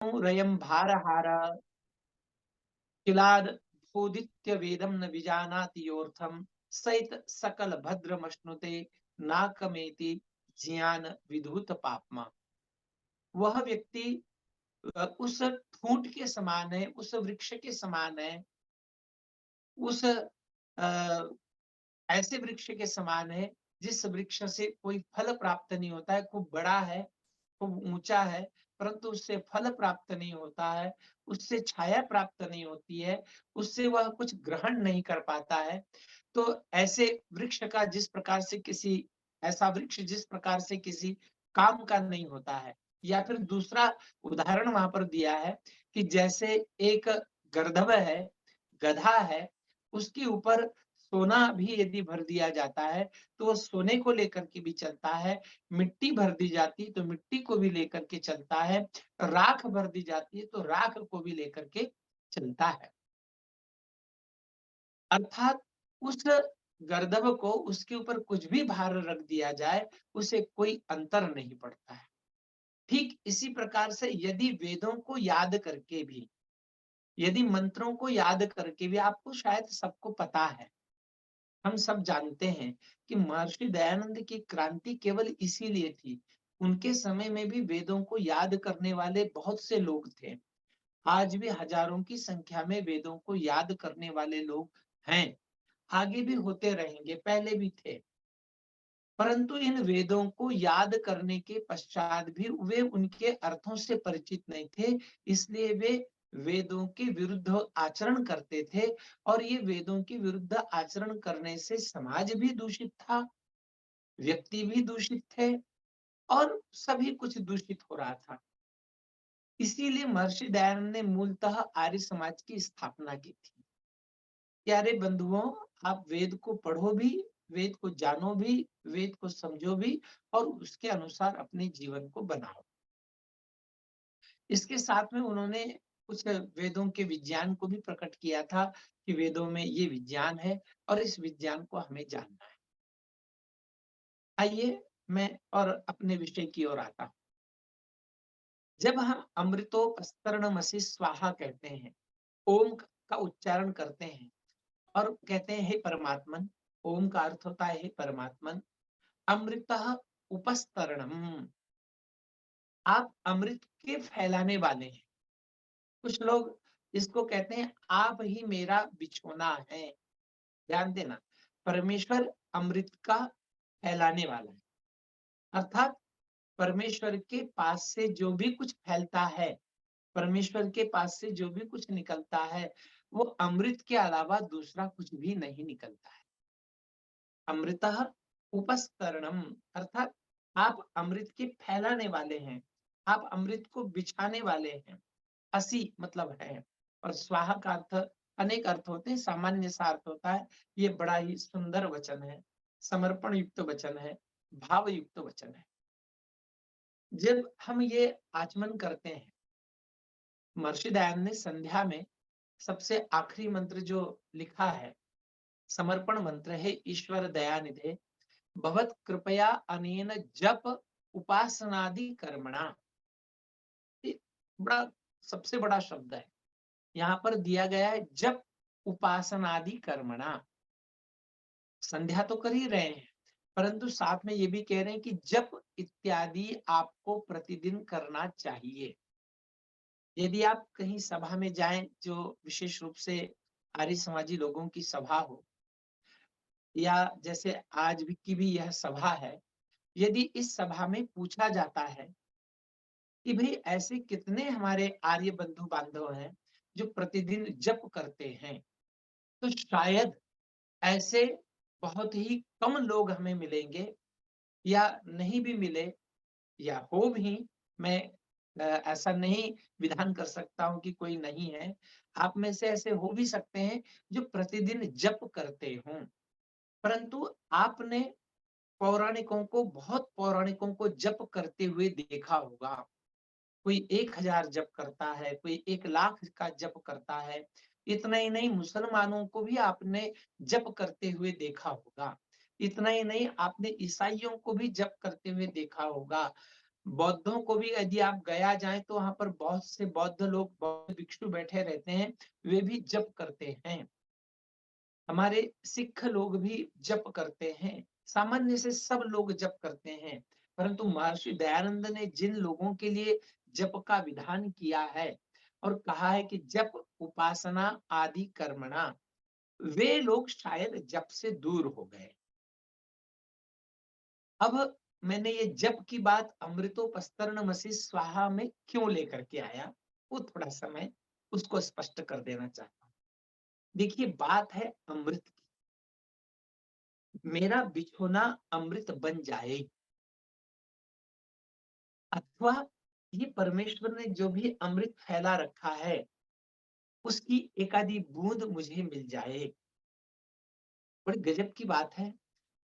रयं भारहार किलाद भूदित्य वेदम न विजानाति योर्थम सहित सकल भद्रमश्नुते नाकमेति ज्ञान विधुत पापमा। वह व्यक्ति उस ठूंठ के समान है, उस वृक्ष के समान है, उस ऐसे वृक्ष के समान है जिस वृक्ष से कोई फल प्राप्त नहीं होता है, खूब बड़ा है, खूब ऊंचा है, परंतु उससे फल प्राप्त नहीं होता है, उससे छाया प्राप्त नहीं होती है, उससे वह कुछ ग्रहण नहीं कर पाता है। तो ऐसे वृक्ष का जिस प्रकार से किसी ऐसा वृक्ष जिस प्रकार से किसी काम का नहीं होता है, या फिर दूसरा उदाहरण वहां पर दिया है कि जैसे एक गर्दभ है, गधा है, उसके ऊपर सोना भी यदि भर दिया जाता है तो वो सोने को लेकर के भी चलता है, मिट्टी भर दी जाती तो मिट्टी को भी लेकर के चलता है, राख भर दी जाती है तो राख को भी लेकर के चलता है। अर्थात उस गर्दभ को उसके ऊपर कुछ भी भार रख दिया जाए, उसे कोई अंतर नहीं पड़ता है। ठीक इसी प्रकार से यदि वेदों को याद करके भी, यदि मंत्रों को याद करके भी, आपको शायद सबको पता है, हम सब जानते हैं कि महर्षि दयानंद की क्रांति केवल इसीलिए थी। उनके समय में भी वेदों को याद करने वाले बहुत से लोग थे। आज भी हजारों की संख्या में वेदों को याद करने वाले लोग हैं, आगे भी होते रहेंगे, पहले भी थे। परंतु इन वेदों को याद करने के पश्चात भी वे उनके अर्थों से परिचित नहीं थे, इसलिए वे वेदों के विरुद्ध आचरण करते थे। और ये वेदों के विरुद्ध आचरण करने से समाज भी दूषित था, व्यक्ति भी दूषित थे, और सभी कुछ दूषित हो रहा था। इसीलिए महर्षि दयानंद ने मूलतः आर्य समाज की स्थापना की थी। प्यारे बंधुओं, आप वेद को पढ़ो भी, वेद को जानो भी, वेद को समझो भी, और उसके अनुसार अपने जीवन को बनाओ। इसके साथ में उन्होंने कुछ वेदों के विज्ञान को भी प्रकट किया था कि वेदों में ये विज्ञान है और इस विज्ञान को हमें जानना है। आइए मैं और अपने विषय की ओर आता हूं। जब हम अमृतोपस्तरणमसि स्वाहा कहते हैं, ओम का उच्चारण करते हैं और कहते हैं हे परमात्मन, ओम का अर्थ होता है हे परमात्मन, अमृतः उपस्तरणम, आप अमृत के फैलाने वाले हैं। कुछ लोग इसको कहते हैं आप ही मेरा बिछोना है। ध्यान देना, परमेश्वर अमृत का फैलाने वाला है। अर्थात परमेश्वर के पास से जो भी कुछ फैलता है, परमेश्वर के पास से जो भी कुछ निकलता है, वो अमृत के अलावा दूसरा कुछ भी नहीं निकलता है। अमृतः उपस्तरणम, अर्थात आप अमृत के फैलाने वाले हैं, आप अमृत को बिछाने वाले हैं। असी मतलब है, और स्वाहा का अर्थ अनेक अर्थ होते हैं, सामान्य सा अर्थ होता है। ये बड़ा ही सुंदर वचन है, समर्पण युक्त वचन है, भाव युक्त वचन है। जब हम ये आचमन करते हैं, महर्षि दयानंद ने संध्या में सबसे आखिरी मंत्र जो लिखा है, समर्पण मंत्र है, ईश्वर दयानिधे भवत कृपया अनेन जप उपासनादि कर्मणा। ये बड़ा सबसे बड़ा शब्द है, यहाँ पर दिया गया है जप उपासनादि कर्मणा। संध्या तो कर ही रहे हैं, परंतु साथ में ये भी कह रहे हैं कि जप इत्यादि आपको प्रतिदिन करना चाहिए। यदि आप कहीं सभा में जाएं, जो विशेष रूप से आर्य समाजी लोगों की सभा हो, या जैसे आज भी की भी यह सभा है, यदि इस सभा में पूछा जाता है कि भाई ऐसे कितने हमारे आर्य बंधु बांधव हैं जो प्रतिदिन जप करते हैं, तो शायद ऐसे बहुत ही कम लोग हमें मिलेंगे, या नहीं भी मिले, या हो भी, मैं ऐसा नहीं विधान कर सकता हूं कि कोई नहीं है। आप में से ऐसे हो भी सकते हैं जो प्रतिदिन जप करते हों, परंतु आपने पौराणिकों को, बहुत पौराणिकों को जप करते हुए देखा होगा। कोई 1000 जप करता है, कोई 1 लाख का जप करता है। इतना ही नहीं, मुसलमानों को भी आपने जप करते हुए देखा होगा। इतना ही नहीं, आपने ईसाइयों को भी जप करते हुए देखा होगा। बौद्धों को भी यदि आप गया जाएँ तो वहाँ पर बहुत से बौद्ध लोग, बौद्ध भिक्षु बैठे रहते हैं, वे भी जप करते हैं। हमारे सिख लोग भी जप करते हैं, सामान्य से सब लोग जप करते हैं, परंतु महर्षि दयानंद ने जिन लोगों के लिए जप का विधान किया है और कहा है कि जप उपासना आदि कर्मणा, वे लोग शायद जप से दूर हो गए। अब मैंने ये जप की बात अमृतोपस्तरणमसि स्वाहा में क्यों लेकर के आया, वो थोड़ा-सा मैं उसको स्पष्ट कर देना चाहता हूँ। देखिए बात है अमृत की, मेरा बिछोना अमृत बन जाए अथवा ये परमेश्वर ने जो भी अमृत फैला रखा है, उसकी एक आधी बूंद मुझे मिल जाए। बड़ी गजब की बात है,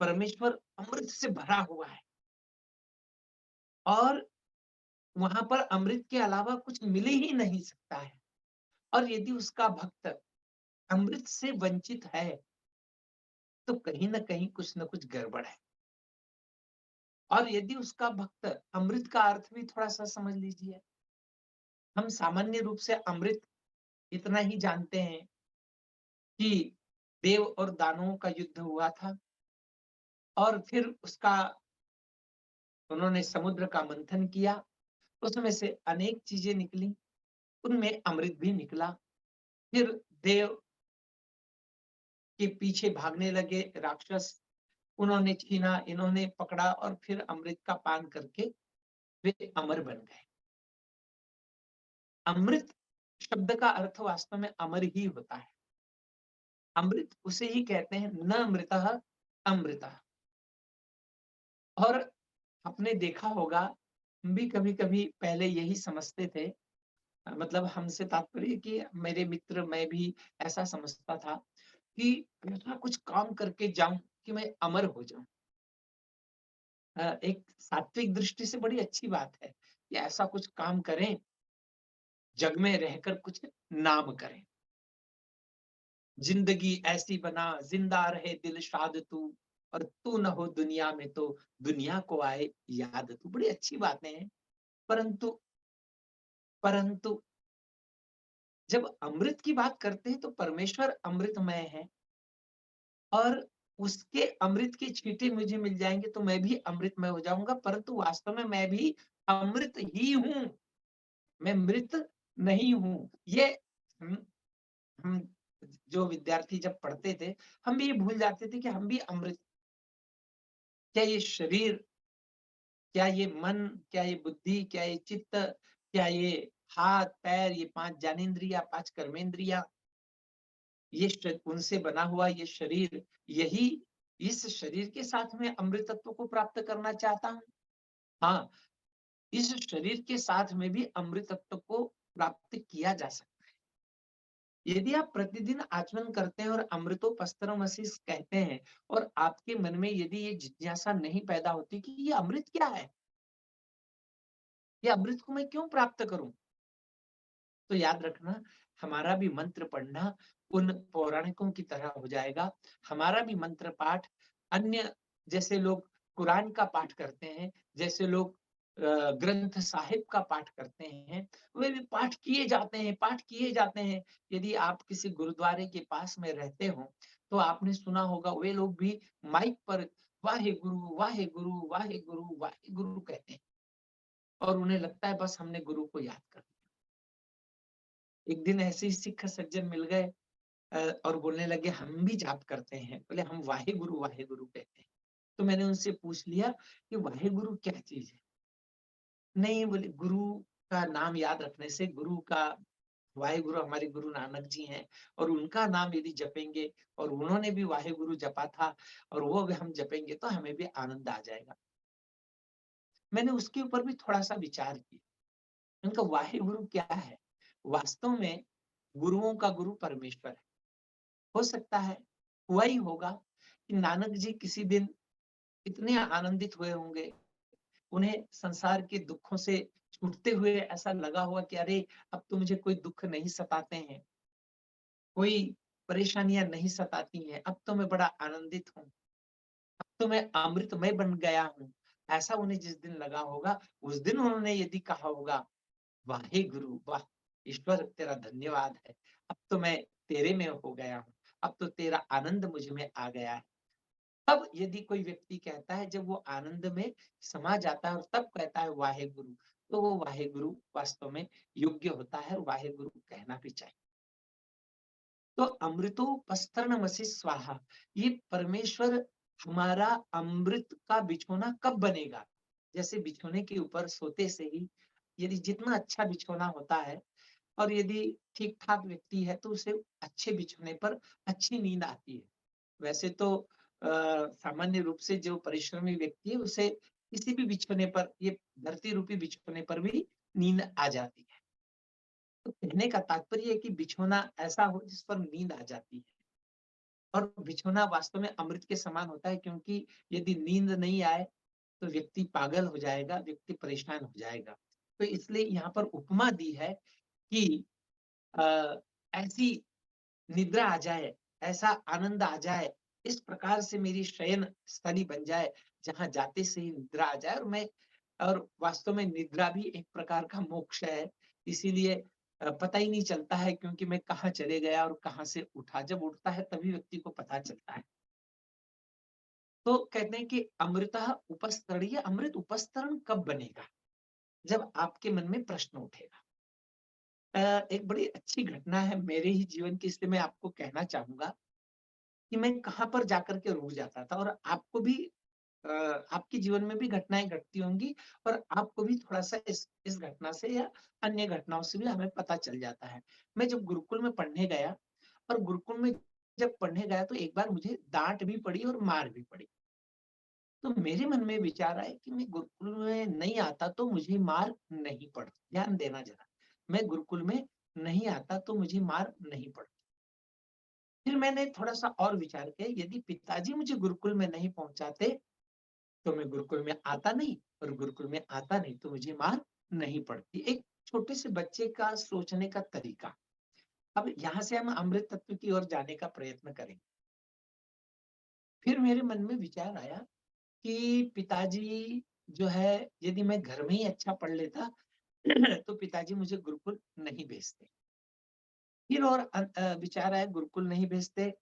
परमेश्वर अमृत से भरा हुआ है और वहाँ पर अमृत के अलावा कुछ मिल ही नहीं सकता है। और यदि उसका भक्त अमृत से वंचित है, तो कहीं न कहीं कुछ न कुछ गड़बड़ है। और यदि उसका भक्त, अमृत का अर्थ भी थोड़ा-सा समझ लीजिए। हम सामान्य रूप से अमृत इतना ही जानते हैं कि देव और दानवों का युद्ध हुआ था और फिर उसका उन्होंने समुद्र का मंथन किया, उसमें से अनेक चीज़ें निकली, उनमें अमृत भी निकला। फिर देव के पीछे भागने लगे राक्षस, उन्होंने छीना, इन्होंने पकड़ा और फिर अमृत का पान करके वे अमर बन गए। अमृत शब्द का अर्थ वास्तव में अमर ही होता है। अमृत उसे ही कहते हैं, न अमृतः अमृतः। और आपने देखा होगा, हम भी कभी-कभी पहले यही समझते थे, मतलब हमसे तात्पर्य कि मेरे मित्र, मैं भी ऐसा समझता था कि ऐसा कुछ काम करके जाऊँ कि मैं अमर हो जाऊँ। एक सात्विक दृष्टि से बड़ी अच्छी बात है कि ऐसा कुछ काम करें, जग में रहकर कुछ नाम करें। जिंदगी ऐसी बना, जिंदा रहे दिल शाद तू, और तू न हो दुनिया में तो दुनिया को आए याद तू। बड़ी अच्छी बातें हैं, परंतु परंतु जब अमृत की बात करते हैं तो परमेश्वर अमृतमय है और उसके अमृत के छींटे मुझे मिल जाएँगे तो मैं भी अमृतमय हो जाऊँगा, परंतु वास्तव में मैं भी अमृत ही हूँ, मैं मृत नहीं हूँ। ये हम हम जो विद्यार्थी जब पढ़ते थे, हम भी ये भूल जाते थे कि हम भी अमृत, क्या ये शरीर, क्या ये मन, क्या ये बुद्धि, क्या ये चित्त, क्या ये हाथ-पैर, ये 5 ज्ञानेंद्रियाँ, 5 कर्मेंद्रियाँ, ये उनसे बना हुआ ये शरीर, यही, इस शरीर के साथ मैं अमृतत्व को प्राप्त करना चाहता हूँ। हाँ, इस शरीर के साथ में भी अमृतत्व को प्राप्त किया जा सकता है। यदि आप प्रतिदिन आचमन करते हैं और अमृतोपस्तरमसि कहते हैं और आपके मन में यदि ये जिज्ञासा नहीं पैदा होती कि ये अमृत क्या है? ये अमृत को मैं क्यों प्राप्त करूँ? तो याद रखना, हमारा भी मंत्र पढ़ना उन पौराणिकों की तरह हो जाएगा। हमारा भी मंत्र पाठ अन्य, जैसे लोग कुरान का पाठ करते हैं, जैसे लोग ग्रंथ साहिब का पाठ करते हैं, वे भी पाठ किए जाते हैं, पाठ किए जाते हैं। यदि आप किसी गुरुद्वारे के पास में रहते हो, तो आपने सुना होगा वे लोग भी माइक पर वाहेगुरु, वाहेगुरु, वाहेगुरु, वाहेगुरु कहते हैं और उन्हें लगता है बस हमने गुरु को याद कर लिया। एक दिन ऐसे ही सिख सज्जन मिल गए और बोलने लगे हम भी जाप करते हैं। बोले हम वाहेगुरु, वाहेगुरु कहते हैं। तो मैंने उनसे पूछ लिया कि वाहेगुरु क्या चीज़ है? नहीं, बोले गुरु का नाम याद रखने से, गुरु का, वाहेगुरु हमारे गुरु नानक जी हैं और उनका नाम यदि जपेंगे और उन्होंने भी वाहेगुरु जपा था और वो भी हम जपेंगे तो हमें भी आनंद आ जाएगा। मैंने उसके ऊपर भी थोड़ा-सा विचार किया। उनका वाहेगुरु क्या है? वास्तव में गुरुओं का गुरु परमेश्वर है। हो सकता है हुआ ही होगा कि नानक जी किसी दिन इतने आनंदित हुए होंगे, उन्हें संसार के दुखों से छूटते हुए ऐसा लगा होगा कि अरे अब तो मुझे कोई दुख नहीं सताते हैं, कोई परेशानियां नहीं सताती हैं, अब तो मैं बड़ा आनंदित हूँ, अब तो मैं अमृतमय बन गया हूँ। ऐसा उन्हें जिस दिन लगा होगा, उस दिन उन्होंने यदि कहा होगा, वाहे गुरु वाह! ईश्वर तेरा धन्यवाद है। अब तो मैं तेरे में हो गया हूँ, अब तो तेरा आनंद मुझ में आ गया है। तब यदि कोई व्यक्ति कहता है, जब वो आनंद में समा जाता है और तब कहता है वाहे गुरु, तो वो वाहे गुरु वास्तव में योग्य होता है और वाहे गुरु कहना भी चाहिए। तो अमृतोपस्तरणमसि स्वाहा, ये परमेश्वर हमारा अमृत का बिछौना कब बनेगा? जैसे बिछौने के ऊपर सोते से ही यदि जितना अच्छा बिछौना होता है और यदि ठीक-ठाक व्यक्ति है तो उसे अच्छे बिछौने पर अच्छी नींद आती है। वैसे तो सामान्य रूप से जो परिश्रमी व्यक्ति है उसे किसी भी बिछौने पर, ये धरती रूपी बिछौने पर भी नींद आ जाती है। तो कहने का तात्पर्य है कि बिछौना ऐसा हो जिस पर नींद आ जाती है। और बिछौना वास्तव में अमृत के समान होता है, क्योंकि यदि नींद नहीं आए तो व्यक्ति पागल हो जाएगा, व्यक्ति परेशान हो जाएगा। तो इसलिए यहाँ पर उपमा दी है कि अ, ऐसी निद्रा आ जाए, ऐसा आनंद आ जाए, इस प्रकार से मेरी शयन स्थली बन जाए, जहाँ जाते से ही निद्रा आ जाए, और वास्तव में निद्रा भी एक प्रकार का मोक्ष है। इसीलिए पता ही नहीं चलता है, क्योंकि मैं कहाँ चले गया और कहाँ से उठा। जब उठता है तभी व्यक्ति को पता चलता है। तो कहते हैं कि अमृतः उपस्तरणीय, अमृत उपस्तरण कब बनेगा? जब आपके मन में प्रश्न उठेगा। एक बड़ी अच्छी घटना है मेरे ही जीवन की, इसलिए मैं आपको कहना चाहूँगा कि मैं कहाँ पर जाकर के रुक जाता था, और आपको भी आपके जीवन में भी घटनाएँ घटती होंगी, और आपको भी थोड़ा-सा इस घटना से या अन्य घटनाओं से भी हमें पता चल जाता है। मैं जब गुरुकुल में पढ़ने गया, और गुरुकुल में जब पढ़ने गया तो एक बार मुझे डाँट भी पड़ी और मार भी पड़ी। तो मेरे मन में विचार आया कि मैं गुरुकुल में नहीं आता तो मुझे मार नहीं पड़ती। ध्यान देना ज़रा, मैं गुरुकुल में नहीं आता तो मुझे मार नहीं पड़ती। फिर मैंने थोड़ा-सा और विचार किया, यदि पिताजी मुझे गुरुकुल में नहीं पहुँचाते, तो मैं गुरुकुल में आता नहीं, और गुरुकुल में आता नहीं तो मुझे मार नहीं पड़ती। एक छोटे से बच्चे का सोचने का तरीका। अब यहाँ से हम अमृत तत्व की ओर जाने का प्रयत्न करेंगे। फिर मेरे मन में विचार आया कि पिताजी जो है, यदि मैं घर में ही अच्छा पढ़ लेता तो पिताजी मुझे गुरुकुल नहीं भेजते। फिर और विचार आया, गुरुकुल नहीं भेजते,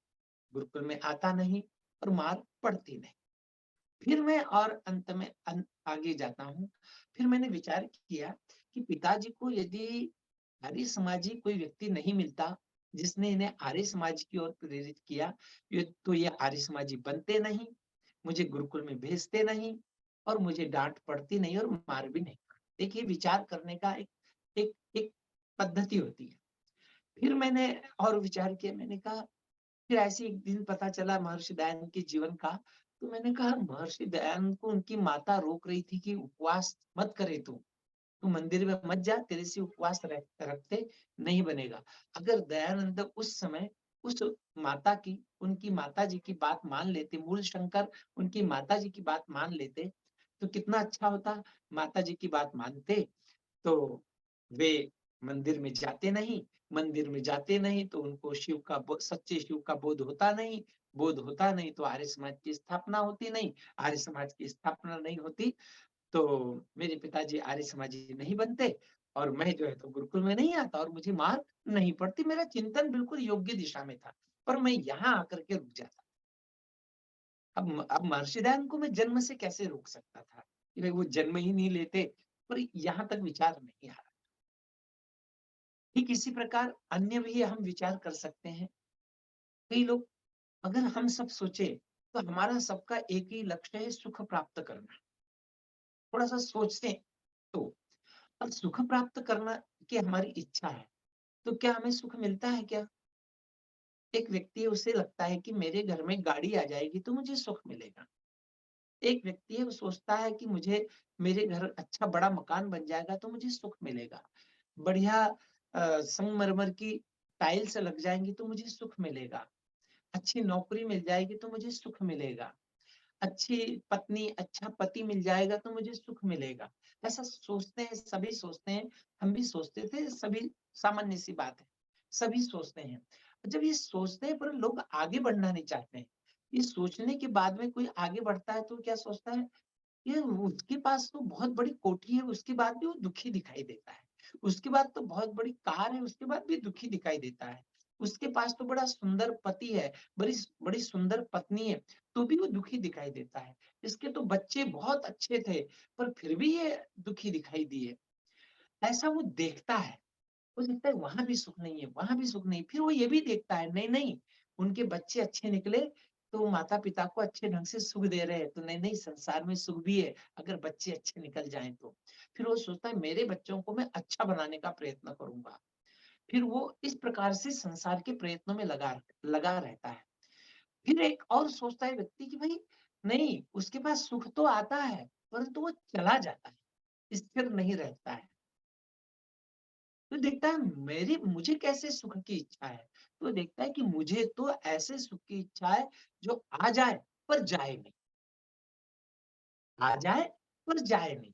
गुरुकुल में आता नहीं और मार पड़ती नहीं। फिर मैं और अंत में आगे जाता हूँ। फिर मैंने विचार किया कि पिताजी को यदि आर्य समाजी कोई व्यक्ति नहीं मिलता, जिसने इन्हें आर्य समाज की ओर प्रेरित किया, तो ये आर्य समाजी बनते नहीं, मुझे गुरुकुल में भेजते नहीं, और मुझे डाँट पड़ती नहीं और मार भी नहीं पड़ती। देखिए, विचार करने का एक एक एक पद्धति होती है। फिर मैंने और विचार किया, मैंने कहा, फिर ऐसे एक दिन पता चला महर्षि दयानंद के जीवन का, तो मैंने कहा, महर्षि दयानंद को उनकी माता रोक रही थी कि उपवास मत करे तू मंदिर में मत जा, तेरे से उपवास रखते नहीं बनेगा। अगर दयानंद उस समय उस माता की, उनकी माताजी की बात मान लेते, मूल शंकर उनकी माताजी की बात मान लेते, तो कितना अच्छा होता। माताजी की बात मानते तो वे मंदिर में जाते नहीं, मंदिर में जाते नहीं तो उनको सच्चे शिव का बोध होता नहीं, बोध होता नहीं तो आर्य समाज की स्थापना होती नहीं, आर्य समाज की स्थापना नहीं होती तो मेरे पिताजी आर्य समाजी नहीं बनते, और मैं जो है तो गुरुकुल में नहीं आता और मुझे मार नहीं पड़ती। मेरा चिंतन बिल्कुल योग्य दिशा में था, पर मैं यहाँ आकर के रुक जाता। अब महर्षि दयानंद को मैं जन्म से कैसे रोक सकता था कि भाई वो जन्म ही नहीं लेते, पर यहाँ तक विचार नहीं आ रहा। ठीक इसी प्रकार अन्य भी हम विचार कर सकते हैं। कई लोग, अगर हम सब सोचे तो हमारा सबका एक ही लक्ष्य है, सुख प्राप्त करना। थोड़ा सा सोचते हैं तो, अब सुख प्राप्त करना की हमारी इच्छा है, तो क्या हमें सुख मिलता है क्या? एक व्यक्ति है, उसे लगता है कि मेरे घर में गाड़ी आ जाएगी तो मुझे सुख मिलेगा। एक व्यक्ति है, वो सोचता है कि मुझे मेरे घर अच्छा बड़ा मकान बन जाएगा तो मुझे सुख मिलेगा। बढ़िया संगमरमर की टाइल्स लग जाएँगी तो मुझे सुख मिलेगा। अच्छी नौकरी मिल जाएगी तो मुझे सुख मिलेगा। अच्छी पत्नी, अच्छा पति मिल जाएगा तो मुझे सुख मिलेगा। ऐसा सोचते हैं, सभी सोचते हैं, हम भी सोचते थे, सभी सामान्य सी बात है। सभी सोचते हैं। जब ये सोचते हैं पर लोग आगे बढ़ना नहीं चाहते हैं। ये सोचने के बाद में कोई आगे बढ़ता है तो क्या सोचता है, ये उसके पास तो बहुत बड़ी कोठी है, उसके बाद भी वो दुखी दिखाई देता है। उसके बाद तो बहुत बड़ी कार है, उसके बाद भी दुखी दिखाई देता है। उसके पास तो बड़ा सुंदर पति है, बड़ी बड़ी सुंदर पत्नी है, तो भी वो दुखी दिखाई देता है। इसके तो बच्चे बहुत अच्छे थे, पर फिर भी ये दुखी दिखाई दिए। ऐसा वो देखता है। हो सकता है वहाँ भी सुख नहीं है, वहाँ भी सुख नहीं। फिर वो ये भी देखता है, नहीं, नहीं, उनके बच्चे अच्छे निकले, तो माता-पिता को अच्छे ढंग से सुख दे रहे हैं, तो नहीं, नहीं, संसार में सुख भी है, अगर बच्चे अच्छे निकल जाएँ तो। फिर वो सोचता है मेरे बच्चों को मैं अच्छा बनाने का प्रयत्न करूँगा। फिर वो इस प्रकार से संसार के प्रयत्नों में लगा लगा रहता है। फिर एक और सोचता है व्यक्ति कि भई नहीं, उसके पास सुख तो आता है, परंतु वो चला जाता है, स्थिर नहीं रहता है। तो देखता है मेरी मुझे कैसे सुख की इच्छा है, तो देखता है कि मुझे तो ऐसे सुख की इच्छा है जो आ जाए पर जाए नहीं, आ जाए पर जाए नहीं।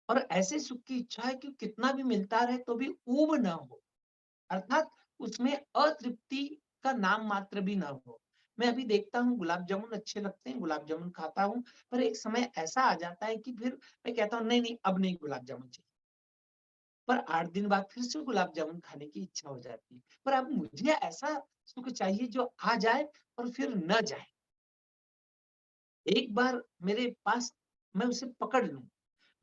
और ऐसे सुख की इच्छा है कि कितना भी मिलता रहे तो भी ऊब ना हो, अर्थात उसमें अतृप्ति का नाम मात्र भी ना हो। मैं अभी देखता हूँ गुलाब जामुन अच्छे लगते हैं, गुलाब जामुन खाता हूँ, पर एक समय ऐसा आ जाता है कि फिर मैं कहता हूँ नहीं, नहीं, अब नहीं गुलाब जामुन चाहिए। पर 8 दिन बाद फिर से गुलाब जामुन खाने की इच्छा हो जाती है। पर अब मुझे ऐसा सुख चाहिए जो आ जाए और फिर न जाए। एक बार मेरे पास मैं उसे पकड़ लूँ।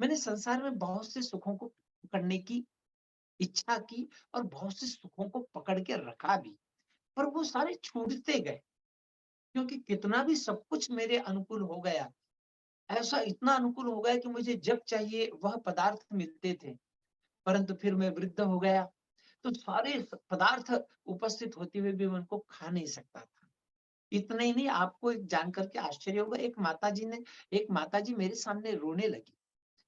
मैंने संसार में बहुत से सुखों को पकड़ने की इच्छा की और बहुत से सुखों को पकड़ के रखा भी, पर वो सारे छूटते गए, क्योंकि कितना भी सब कुछ मेरे अनुकूल हो गया, ऐसा इतना अनुकूल हो गया कि मुझे जब चाहिए वह पदार्थ मिलते थे, परंतु फिर मैं वृद्ध हो गया। तो सारे पदार्थ उपस्थित होते हुए भी मैं उनको खा नहीं सकता था। इतना ही नहीं, आपको एक जान करके आश्चर्य होगा, एक माताजी मेरे सामने रोने लगी।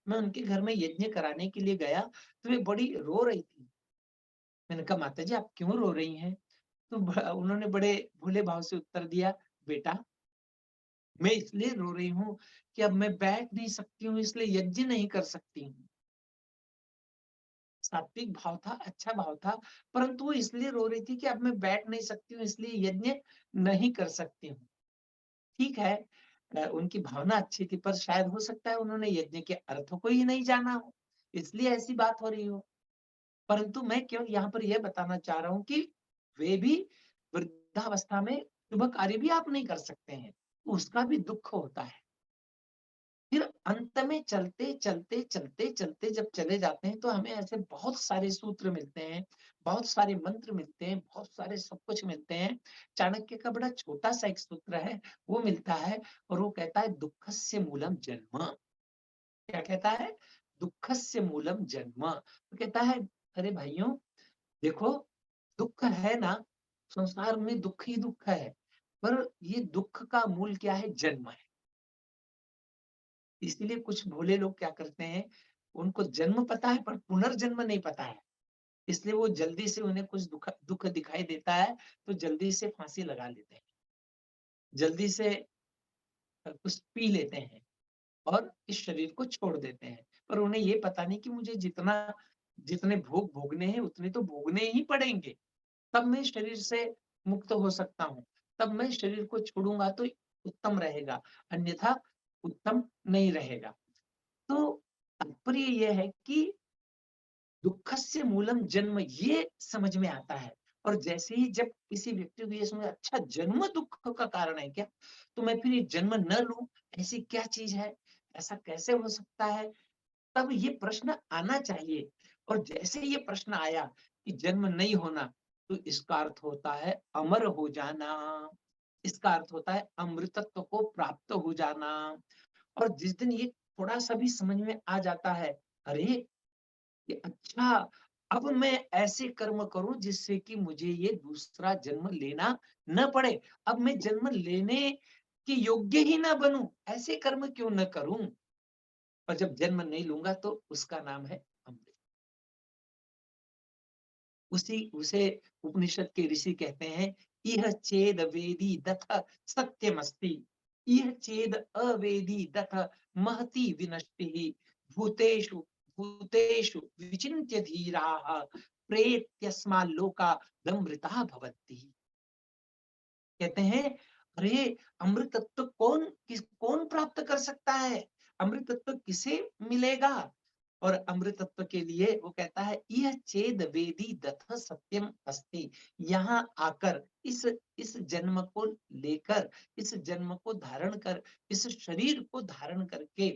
मैं उनके घर में यज्ञ कराने के लिए गया, तो वे बड़ी रो रही थी। मैंने कहा माताजी आप क्यों रो रही हैं? तो उन्होंने बड़े भोले भाव से उत्तर दिया, बेटा मैं इसलिए रो रही हूँ कि अब मैं बैठ नहीं सकती हूँ, इसलिए यज्ञ नहीं कर सकती हूँ। सात्विक भाव था, अच्छा भाव था, परंतु वो इसलिए रो रही थी कि अब मैं बैठ नहीं सकती हूँ, इसलिए यज्ञ नहीं कर सकती हूँ। ठीक है, उनकी भावना अच्छी थी, पर शायद हो सकता है उन्होंने यज्ञ के अर्थ को ही नहीं जाना हो, इसलिए ऐसी बात हो रही हो। परंतु मैं केवल यहाँ पर यह बताना चाह रहा हूँ कि वे भी वृद्धावस्था में शुभ कार्य भी आप नहीं कर सकते हैं, उसका भी दुःख होता है। फिर अंत में चलते, चलते, चलते, चलते जब चले जाते हैं तो हमें ऐसे बहुत सारे सूत्र मिलते हैं, बहुत सारे मंत्र मिलते हैं, बहुत सारे सब कुछ मिलते हैं। चाणक्य का बड़ा छोटा-सा एक सूत्र है, वो मिलता है और वो कहता है दुःखस्य मूलम जन्म। क्या कहता है? दुःखस्य मूलम जन्म। तो कहता है अरे भाइयों देखो, दुःख है ना, संसार में दुःख ही दुःख है, पर ये दुःख का मूल क्या है? जन्म है। इसीलिए कुछ भोले लोग क्या करते हैं, उनको जन्म पता है पर पुनर्जन्म नहीं पता है। इसलिए वो जल्दी से उन्हें कुछ दुःख दुःख दिखाई देता है, तो जल्दी से फांसी लगा लेते हैं। जल्दी से कुछ पी लेते हैं और इस शरीर को छोड़ देते हैं। पर उन्हें ये पता नहीं कि मुझे जितने भोग भोगने हैं, उतने तो भोगने ही पड़ेंगे। तब मैं शरीर से मुक्त हो सकता हूँ। तब मैं शरीर को छोड़ूँगा तो उत्तम रहेगा, अन्यथा उत्तम नहीं रहेगा। तो तात्पर्य ये है कि दुःखस्य मूलम जन्म ये समझ में आता है। और जैसे ही जब किसी व्यक्ति को ये समझ अच्छा जन्म दुःख का कारण है क्या? तो मैं फिर ये जन्म न लूँ, ऐसी क्या चीज़ है? ऐसा कैसे हो सकता है? तब ये प्रश्न आना चाहिए। और जैसे ही ये प्रश्न आया कि जन्म नहीं होना, तो इसका अर्थ होता है अमर हो जाना। इसका अर्थ होता है अमृतत्व को प्राप्त हो जाना। और जिस दिन ये थोड़ा-सा भी समझ में आ जाता है, अरे! कि अच्छा, अब मैं ऐसे कर्म करूँ जिससे कि मुझे ये दूसरा जन्म लेना न पड़े। अब मैं जन्म लेने के योग्य ही ना बनूँ, ऐसे कर्म क्यों न करूँ? और जब जन्म नहीं लूँगा तो उसका नाम है अमृत। उसी उसे उपनिषद के ऋषि कहते हैं, इह चेद वेदी दथ सत्यमस्ति, इह चेद अवेदी दथ महति विनष्टिः, भूतेषु भूतेषु विचिन्त्य धीराः प्रेत्यस्माल्लोकादमृताः भवन्ति। कहते हैं अरे! अमृत तत्व कौन प्राप्त कर सकता है? अमृत तत्व किसे मिलेगा? और अमृत तत्व के लिए वो कहता है, यह चेद वेदी दथ सत्यम अस्ति। यहाँ आकर इस जन्म को लेकर, इस जन्म को धारण कर, इस शरीर को धारण करके,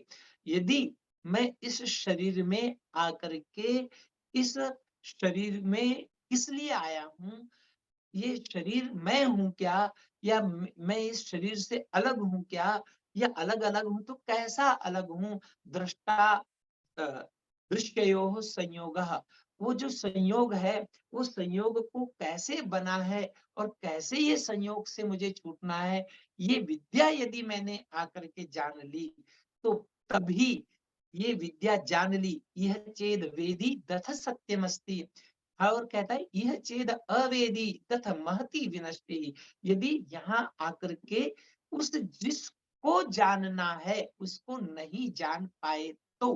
यदि मैं इस शरीर में आकर के, इस शरीर में किस लिए आया हूँ, ये शरीर मैं हूँ क्या, या मैं इस शरीर से अलग हूँ क्या, या अलग अलग हूँ तो कैसा अलग हूँ? दृष्टा अ, दृश्ययोः संयोगः, वो जो संयोग है, वो संयोग को कैसे बना है और कैसे ये संयोग से मुझे छूटना है, ये विद्या यदि मैंने आकर के जान ली, तो तभी ये विद्या जान ली, यह चेद वेदी तथ सत्यमस्ति। और कहता है, यह चेद अवेदी तथ महति विनष्टि। यदि यहाँ आकर के उस जिसको जानना है, उसको नहीं जान पाए तो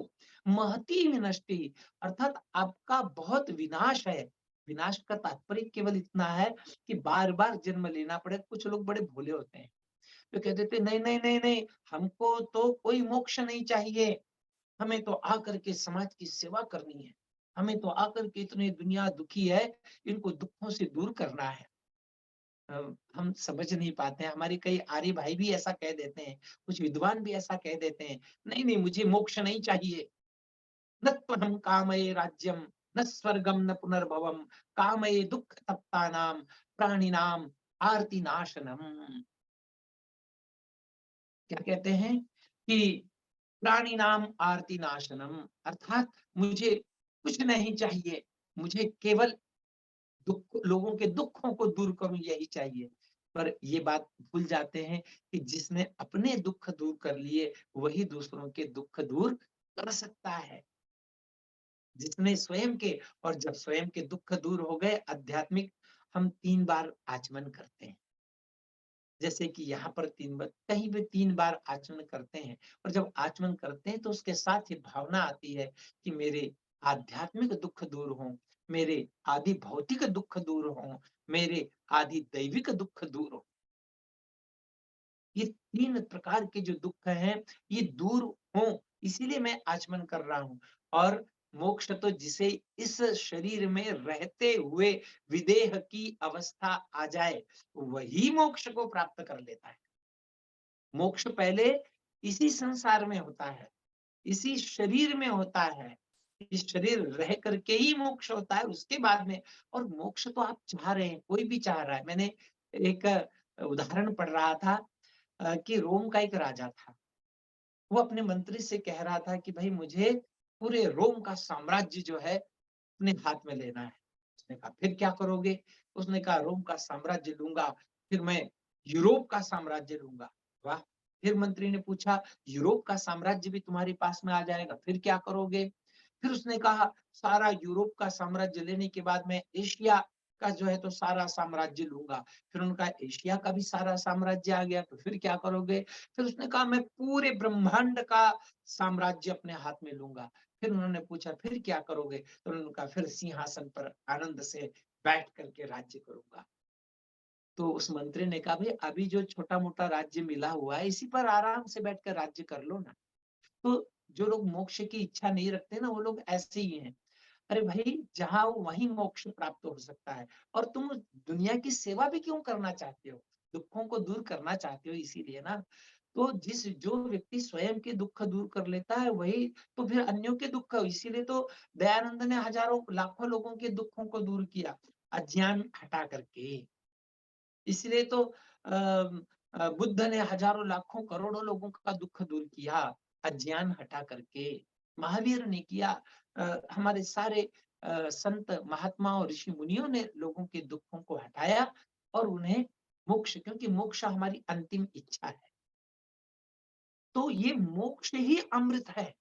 महती विनष्टि, अर्थात आपका बहुत विनाश है। विनाश का तात्पर्य केवल इतना है कि बार-बार जन्म लेना पड़े। कुछ लोग बड़े भोले होते हैं, तो कह देते नहीं, नहीं, नहीं, नहीं, हमको तो कोई मोक्ष नहीं चाहिए। हमें तो आकर के समाज की सेवा करनी है। हमें तो आकर के इतनी दुनिया दुखी है, इनको दुखों से दूर करना है। हम समझ नहीं पाते हैं, हमारे कई आर्य भाई भी ऐसा कह देते हैं, कुछ विद्वान भी ऐसा कह देते हैं, नहीं, नहीं मुझे मोक्ष नहीं चाहिए। न त्वहं कामये राज्यं, न स्वर्गं न पुनर्भवं, कामये दुःखतप्तानां प्राणिनां आर्तिनाशनम्। क्या कहते हैं कि प्राणिनाम आर्तिनाशनम, अर्थात मुझे कुछ नहीं चाहिए, मुझे केवल दुःख, लोगों के दुखों को दूर करूँ यही चाहिए। पर ये बात भूल जाते हैं कि जिसने अपने दुःख दूर कर लिए, वही दूसरों के दुःख दूर कर सकता है। जिसने स्वयं के, और जब स्वयं के दुःख दूर हो गए आध्यात्मिक, हम 3 बार आचमन करते हैं। जैसे कि यहाँ पर 3 बार, कहीं भी 3 बार आचमन करते हैं, और जब आचमन करते हैं तो उसके साथ ये भावना आती है कि मेरे आध्यात्मिक दुःख दूर हों, मेरे आदि भौतिक दुःख दूर हों, मेरे आदि दैविक दुःख दूर हों। ये 3 प्रकार के जो दुःख हैं, ये दूर हों, इसीलिए मैं आचमन कर रहा हूँ। और मोक्ष तो जिसे इस शरीर में रहते हुए विदेह की अवस्था आ जाए, वही मोक्ष को प्राप्त कर लेता है। मोक्ष पहले इसी संसार में होता है, इसी शरीर में होता है। इस शरीर रह करके ही मोक्ष होता है, उसके बाद में। और मोक्ष तो आप चाह रहे हैं, कोई भी चाह रहा है। मैंने एक उदाहरण पढ़ रहा था कि रोम का एक राजा था। वो अपने मंत्री से कह रहा था कि भाई मुझे पूरे रोम का साम्राज्य जो है अपने हाथ में लेना है। उसने कहा फिर क्या करोगे? उसने कहा रोम का साम्राज्य लूँगा, फिर मैं यूरोप का साम्राज्य लूँगा। वाह! फिर मंत्री ने पूछा, यूरोप का साम्राज्य भी तुम्हारे पास में आ जाएगा, फिर क्या करोगे? फिर उसने कहा सारा यूरोप का साम्राज्य लेने के बाद मैं एशिया का जो है तो सारा साम्राज्य लूँगा। फिर उनका एशिया का भी सारा साम्राज्य आ गया, तो फिर क्या करोगे? फिर उसने कहा मैं पूरे ब्रह्मांड का साम्राज्य अपने हाथ में लूँगा। फिर उन्होंने पूछा फिर क्या करोगे? तो उन्होंने कहा फिर सिंहासन पर आनंद से बैठ करके राज्य करूँगा। तो उस मंत्री ने कहा, भई अभी जो छोटा-मोटा राज्य मिला हुआ है, इसी पर आराम से बैठकर राज्य कर लो ना। तो जो लोग मोक्ष की इच्छा नहीं रखते ना, वो लोग ऐसे ही हैं। अरे भाई, जहाँ हो वहीं मोक्ष प्राप्त हो सकता है। और तुम दुनिया की सेवा भी क्यों करना चाहते हो? दुखों को दूर करना चाहते हो इसीलिए ना। तो जो व्यक्ति स्वयं के दुःख दूर कर लेता है, वही तो फिर अन्यों के दुःख, इसीलिए तो दयानंद ने हजारों लाखों लोगों के दुखों को दूर किया, अज्ञान हटा करके। इसलिए तो बुद्ध ने हजारों लाखों करोड़ों लोगों का दुःख दूर किया, अज्ञान हटा करके। महावीर ने किया, हमारे सारे संत महात्मा और ऋषि मुनियों ने लोगों के दुखों को हटाया और उन्हें मोक्ष, क्योंकि मोक्ष हमारी अंतिम इच्छा है। तो ये मोक्ष ही अमृत है।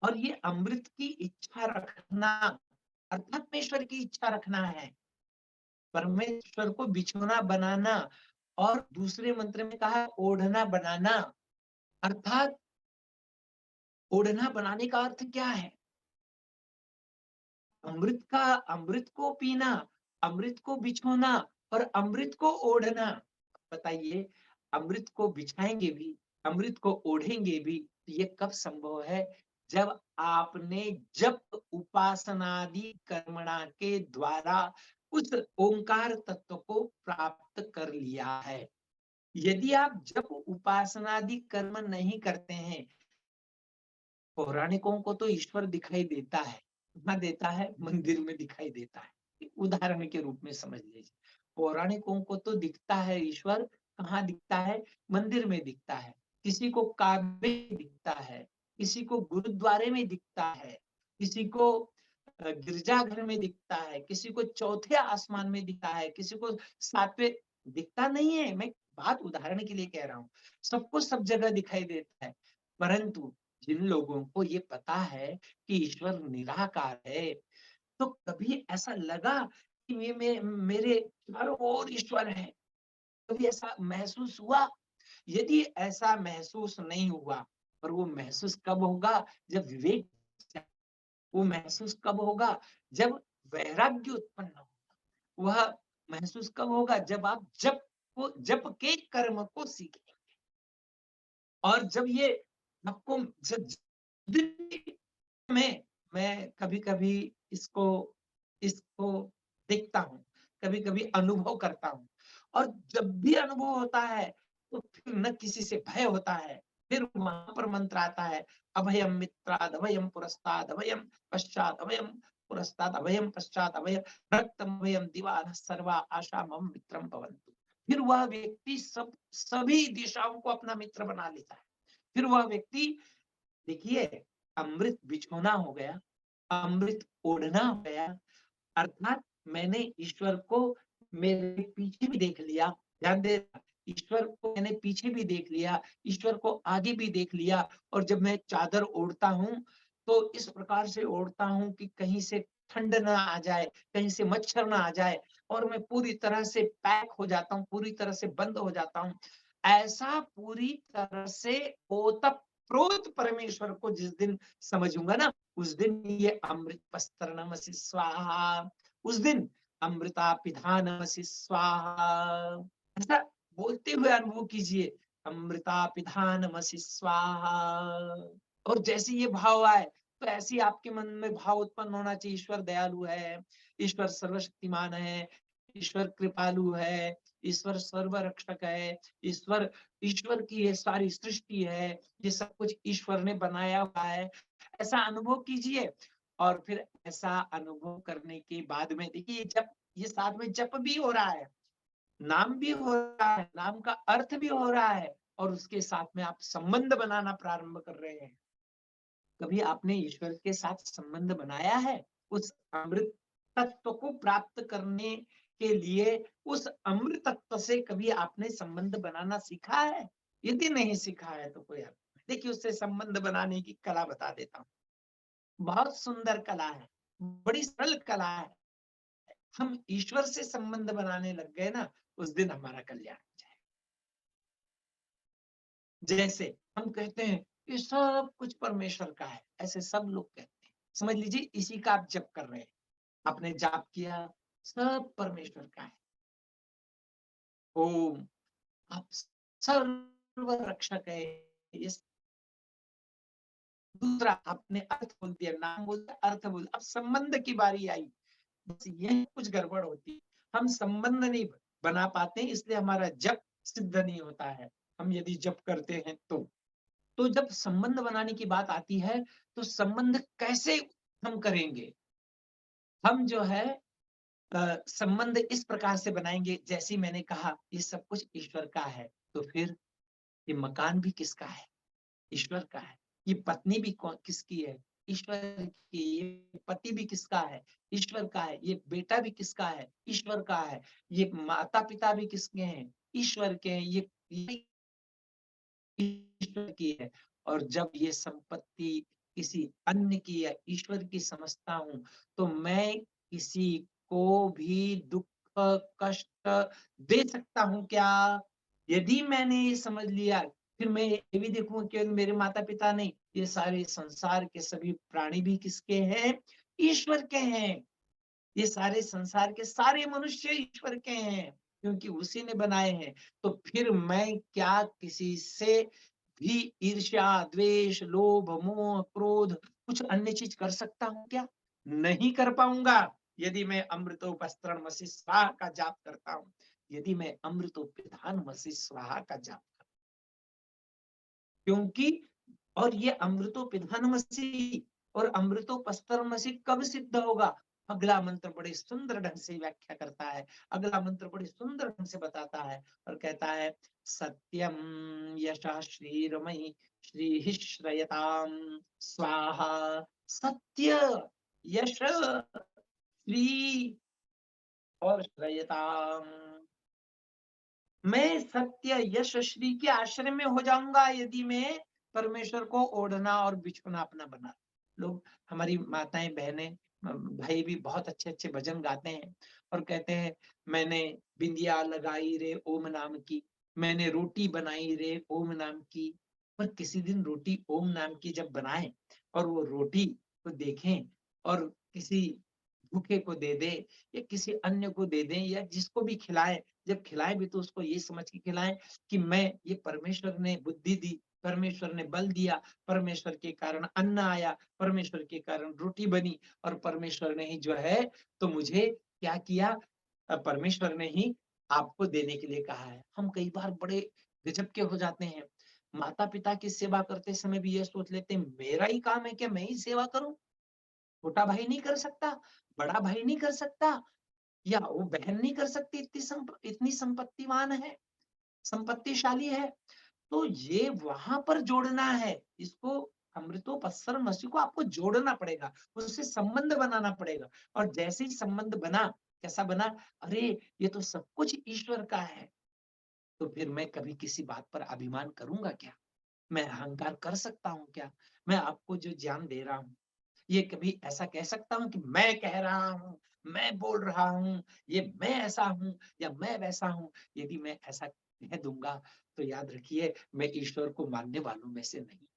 और ये अमृत की इच्छा रखना, अर्थात परमेश्वर की इच्छा रखना है। परमेश्वर को बिछोना बनाना, और दूसरे मंत्र में कहा ओढ़ना बनाना। अर्थात ओढ़ना बनाने का अर्थ क्या है? अमृत को पीना, अमृत को बिछोना और अमृत को ओढ़ना। बताइए, अमृत को बिछाएंगे भी, अमृत को ओढ़ेंगे भी, तो ये कब संभव है? जब आपने जप उपासनादि कर्मणा के द्वारा उस ओंकार तत्व को प्राप्त कर लिया है। यदि आप जप उपासनादि कर्म नहीं करते हैं, पौराणिकों को तो ईश्वर दिखाई देता है। कहाँ देता है? मंदिर में दिखाई देता है। एक उदाहरण के रूप में समझ लीजिए। पौराणिकों को तो दिखता है ईश्वर, कहाँ दिखता है? मंदिर में दिखता है। किसी को काबे में दिखता है, किसी को गुरुद्वारे में दिखता है, किसी को गिरजाघर में दिखता है, किसी को चौथे आसमान में दिखता है, किसी को सातवें। दिखता नहीं है, मैं बात उदाहरण के लिए कह रहा हूँ। सबको सब जगह दिखाई देता है, परंतु जिन लोगों को ये पता है कि ईश्वर निराकार है, तो कभी ऐसा लगा कि ये मेरे चारों ओर ईश्वर है? कभी ऐसा महसूस हुआ? यदि ऐसा महसूस नहीं हुआ, पर वो महसूस कब होगा? जब विवेक, वो महसूस कब होगा? जब वैराग्य उत्पन्न हो। वह महसूस कब होगा? जब आप जप के कर्म को सीखें। और जब ये आपको में मैं कभी-कभी इसको इसको देखता हूँ, कभी-कभी अनुभव करता हूँ। और जब भी अनुभव होता है, तो फिर न किसी से भय होता है, फिर वहाँ पर मंत्र आता है, अभयम मित्राद अभयम पुरस्ताद अभयम पश्चात अभयम पुरस्ताद अभयम पश्चात अभयम रक्तम अभयम दिवानः सर्वा आशा मम मित्रम भवन्तु। फिर वह व्यक्ति सभी दिशाओं को अपना मित्र बना लेता है। फिर वह व्यक्ति, देखिए, अमृत बिछोना हो गया, अमृत ओढ़ना हो गया, अर्थात मैंने ईश्वर को मेरे पीछे भी देख लिया। ध्यान देना, ईश्वर को मैंने पीछे भी देख लिया, ईश्वर को आगे भी देख लिया। और जब मैं चादर ओढ़ता हूँ, तो इस प्रकार से ओढ़ता हूँ कि कहीं से ठंड ना आ जाए, कहीं से मच्छर ना आ जाए, और मैं पूरी तरह से पैक हो जाता हूँ, पूरी तरह से बंद हो जाता हूँ। ऐसा पूरी तरह से ओतप्रोत परमेश्वर को जिस दिन समझूंगा ना, उस दिन ये अमृत पस्तरणमसि स्वाहा, उस दिन अमृता पिधानमसि स्वाहा, ऐसा बोलते हुए अनुभव कीजिए, अमृता पिधानमसि स्वाहा। और जैसे ये भाव आए, तो ऐसे ही आपके मन में भाव उत्पन्न होना चाहिए, ईश्वर दयालु है, ईश्वर सर्वशक्तिमान है, ईश्वर कृपालु है, ईश्वर सर्वरक्षक है, ईश्वर ईश्वर की ये सारी सृष्टि है, ये सब कुछ ईश्वर ने बनाया हुआ है। ऐसा अनुभव कीजिए। और फिर ऐसा अनुभव करने के बाद में देखिए, जब ये साथ में जप भी हो रहा है, नाम भी हो रहा है, नाम का अर्थ भी हो रहा है, और उसके साथ में आप संबंध बनाना प्रारंभ कर रहे हैं। कभी आपने ईश्वर के साथ संबंध बनाया है? उस अमृत तत्व को प्राप्त करने के लिए उस अमृत तत्व से कभी आपने संबंध बनाना सीखा है? यदि नहीं सीखा है तो कोई अर्थ नहीं। देखिए, उससे संबंध बनाने की कला बता देता हूँ। बहुत सुंदर कला है, बड़ी सरल कला है। हम ईश्वर से संबंध बनाने लग गए ना, उस दिन हमारा कल्याण हो जाए। जैसे हम कहते हैं कि सब कुछ परमेश्वर का है, ऐसे सब लोग कहते हैं। समझ लीजिए, इसी का आप जप कर रहे हैं, आपने जाप किया, सब परमेश्वर का है। ओम, आप सर्व रक्षक है। इस दूसरा आपने अर्थ बोल दिया, नाम बोल दिया, अर्थ बोल दिया, अब संबंध की बारी आई। बस यही कुछ गड़बड़ होती है, हम संबंध नहीं बना पाते, इसलिए हमारा जप सिद्ध नहीं होता है। हम यदि जप करते हैं तो जब संबंध बनाने की बात आती है, तो संबंध कैसे हम करेंगे? हम जो है संबंध इस प्रकार से बनाएंगे, जैसे मैंने कहा, ये सब कुछ ईश्वर का है, तो फिर ये मकान भी किसका है? ईश्वर का है। ये पत्नी भी किसकी है? ईश्वर की। ये पति भी किसका है? ईश्वर का है। ये बेटा भी किसका है? ईश्वर का है। ये माता पिता भी किसके हैं? ईश्वर के हैं। ये ईश्वर की है। और जब ये संपत्ति किसी अन्य की या ईश्वर की समझता हूँ, तो मैं किसी को भी दुख कष्ट दे सकता हूँ क्या? यदि मैंने ये समझ लिया, फिर मैं ये भी देखूंगा कि मेरे माता पिता नहीं, ये सारे संसार के सभी प्राणी भी किसके हैं? ईश्वर के हैं। ये सारे संसार के सारे मनुष्य ईश्वर के हैं। क्योंकि उसी ने बनाए हैं। तो फिर मैं क्या किसी से भी ईर्ष्या, द्वेष, लोभ, मोह, क्रोध कुछ अन्य चीज कर सकता हूँ क्या? नहीं कर पाऊंगा यदि मैं अमृतोपस्त्रणमसि स्वाहा का जाप करता हूँ, यदि मैं अमृतोपिधानमसि स्वाहा का जाप, क्योंकि और ये अमृतोपिधानमसि और अमृतोपस्त्रमसि कब सिद्ध होगा? अगला मंत्र बड़े सुंदर ढंग से व्याख्या करता है, अगला मंत्र बड़े सुंदर ढंग से बताता है और कहता है सत्यम यशः श्रीरमयि श्री श्रयताम स्वाहा। सत्य, यश, श्री और श्रयताम, मैं सत्य, यश, श्री के आश्रय में हो जाऊंगा यदि मैं परमेश्वर को ओढ़ना और बिछुना अपना बना। लोग, हमारी माताएं, बहनें, भाई भी बहुत अच्छे अच्छे भजन गाते हैं और कहते हैं मैंने बिंदिया लगाई रे ओम नाम की, मैंने रोटी बनाई रे ओम नाम की। पर किसी दिन रोटी ओम नाम की जब बनाए और वो रोटी को देखें और किसी भूखे को दे दे या किसी अन्य को दे दें या जिसको भी खिलाएं, जब खिलाएं भी तो उसको ये समझ के खिलाएं कि मैं, ये परमेश्वर ने बुद्धि दी, परमेश्वर ने बल दिया, परमेश्वर के कारण अन्न आया, परमेश्वर के कारण रोटी बनी और परमेश्वर ने ही जो है तो मुझे क्या किया, परमेश्वर ने ही आपको देने के लिए कहा है। हम कई बार बड़े गजब के हो जाते हैं, माता पिता की सेवा करते समय भी ये सोच लेते हैं मेरा ही काम है क्या, मैं ही सेवा करूं, छोटा भाई नहीं कर सकता, बड़ा भाई नहीं कर सकता, या वो बहन नहीं कर सकती, इतनी संपत्तिवान है, संपत्तिशाली है। तो ये वहां पर जोड़ना है इसको, अमृतोपस्तर मसीह को आपको जोड़ना पड़ेगा, उससे संबंध बनाना पड़ेगा। और जैसे ही संबंध बना, कैसा बना, अरे ये तो सब कुछ ईश्वर का है, तो फिर मैं कभी किसी बात पर अभिमान करूंगा क्या, मैं अहंकार कर सकता हूँ क्या? मैं आपको जो ज्ञान दे रहा हूँ, ये कभी ऐसा कह सकता हूँ कि मैं कह रहा हूँ, मैं बोल रहा हूँ, ये मैं ऐसा हूँ या मैं वैसा हूँ? यदि मैं ऐसा कह दूंगा तो याद रखिए मैं ईश्वर को मानने वालों में से नहीं।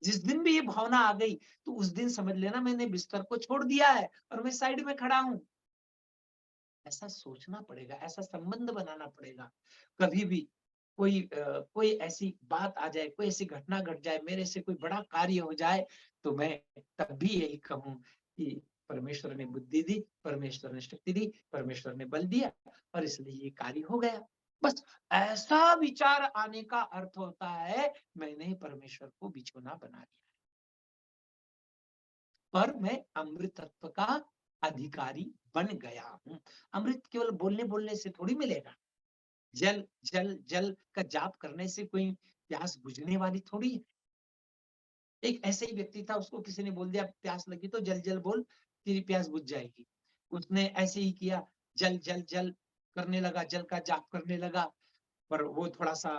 जिस दिन भी ये भावना आ गई तो उस दिन समझ लेना मैंने बिस्तर को छोड़ दिया है और मैं साइड में खड़ा हूँ। ऐसा सोचना पड़ेगा, ऐसा संबंध बनाना पड़ेगा। कभी भी कोई ऐसी बात आ जाए, कोई ऐसी घटना घट जाए, मेरे से कोई बड़ा कार्य हो जाए, तो मैं तब भी यही कहूँ कि परमेश्वर ने बुद्धि दी, परमेश्वर ने शक्ति दी, परमेश्वर ने बल दिया और इसलिए ये कार्य हो गया। बस ऐसा विचार आने का अर्थ होता है मैंने परमेश्वर को बिछोना बना दिया, पर मैं अमृतत्व का अधिकारी बन गया हूँ। अमृत केवल बोलने बोलने से थोड़ी मिलेगा। जल जल जल का जाप करने से कोई प्यास बुझने वाली थोड़ी है। एक ऐसे ही व्यक्ति था, उसको किसी ने बोल दिया प्यास लगी तो जल जल बोल, तेरी प्यास बुझ जाएगी। उसने ऐसे ही किया, जल जल जल करने लगा, जल का जाप करने लगा, पर वो थोड़ा सा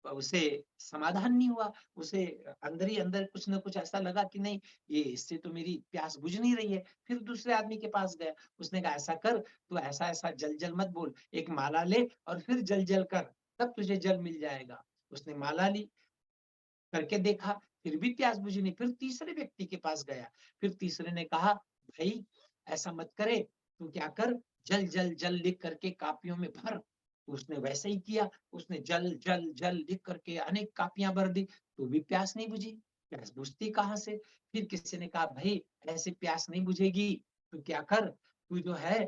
उसे समाधान नहीं हुआ। उसे अंदर ही अंदर कुछ ना कुछ ऐसा लगा कि नहीं, ये इससे तो मेरी प्यास बुझ नहीं रही है। फिर दूसरे आदमी के पास गया, उसने कहा ऐसा कर, तू ऐसा ऐसा जल जल मत बोल, एक माला ले और फिर जल जल कर, तब तुझे जल मिल जाएगा। उसने माला ली, करके देखा, फिर भी प्यास बुझी नहीं। फिर तीसरे व्यक्ति के पास गया, फिर तीसरे ने कहा भाई ऐसा मत करे, तू क्या कर, जल जल जल लिख करके कापियों में भर। उसने वैसे ही किया, उसने जल जल जल लिख करके अनेक कापियां भर दी, तो भी प्यास नहीं बुझी। प्यास बुझती कहाँ से? फिर किसी ने कहा भाई ऐसे प्यास नहीं बुझेगी, तू क्या कर, तू जो है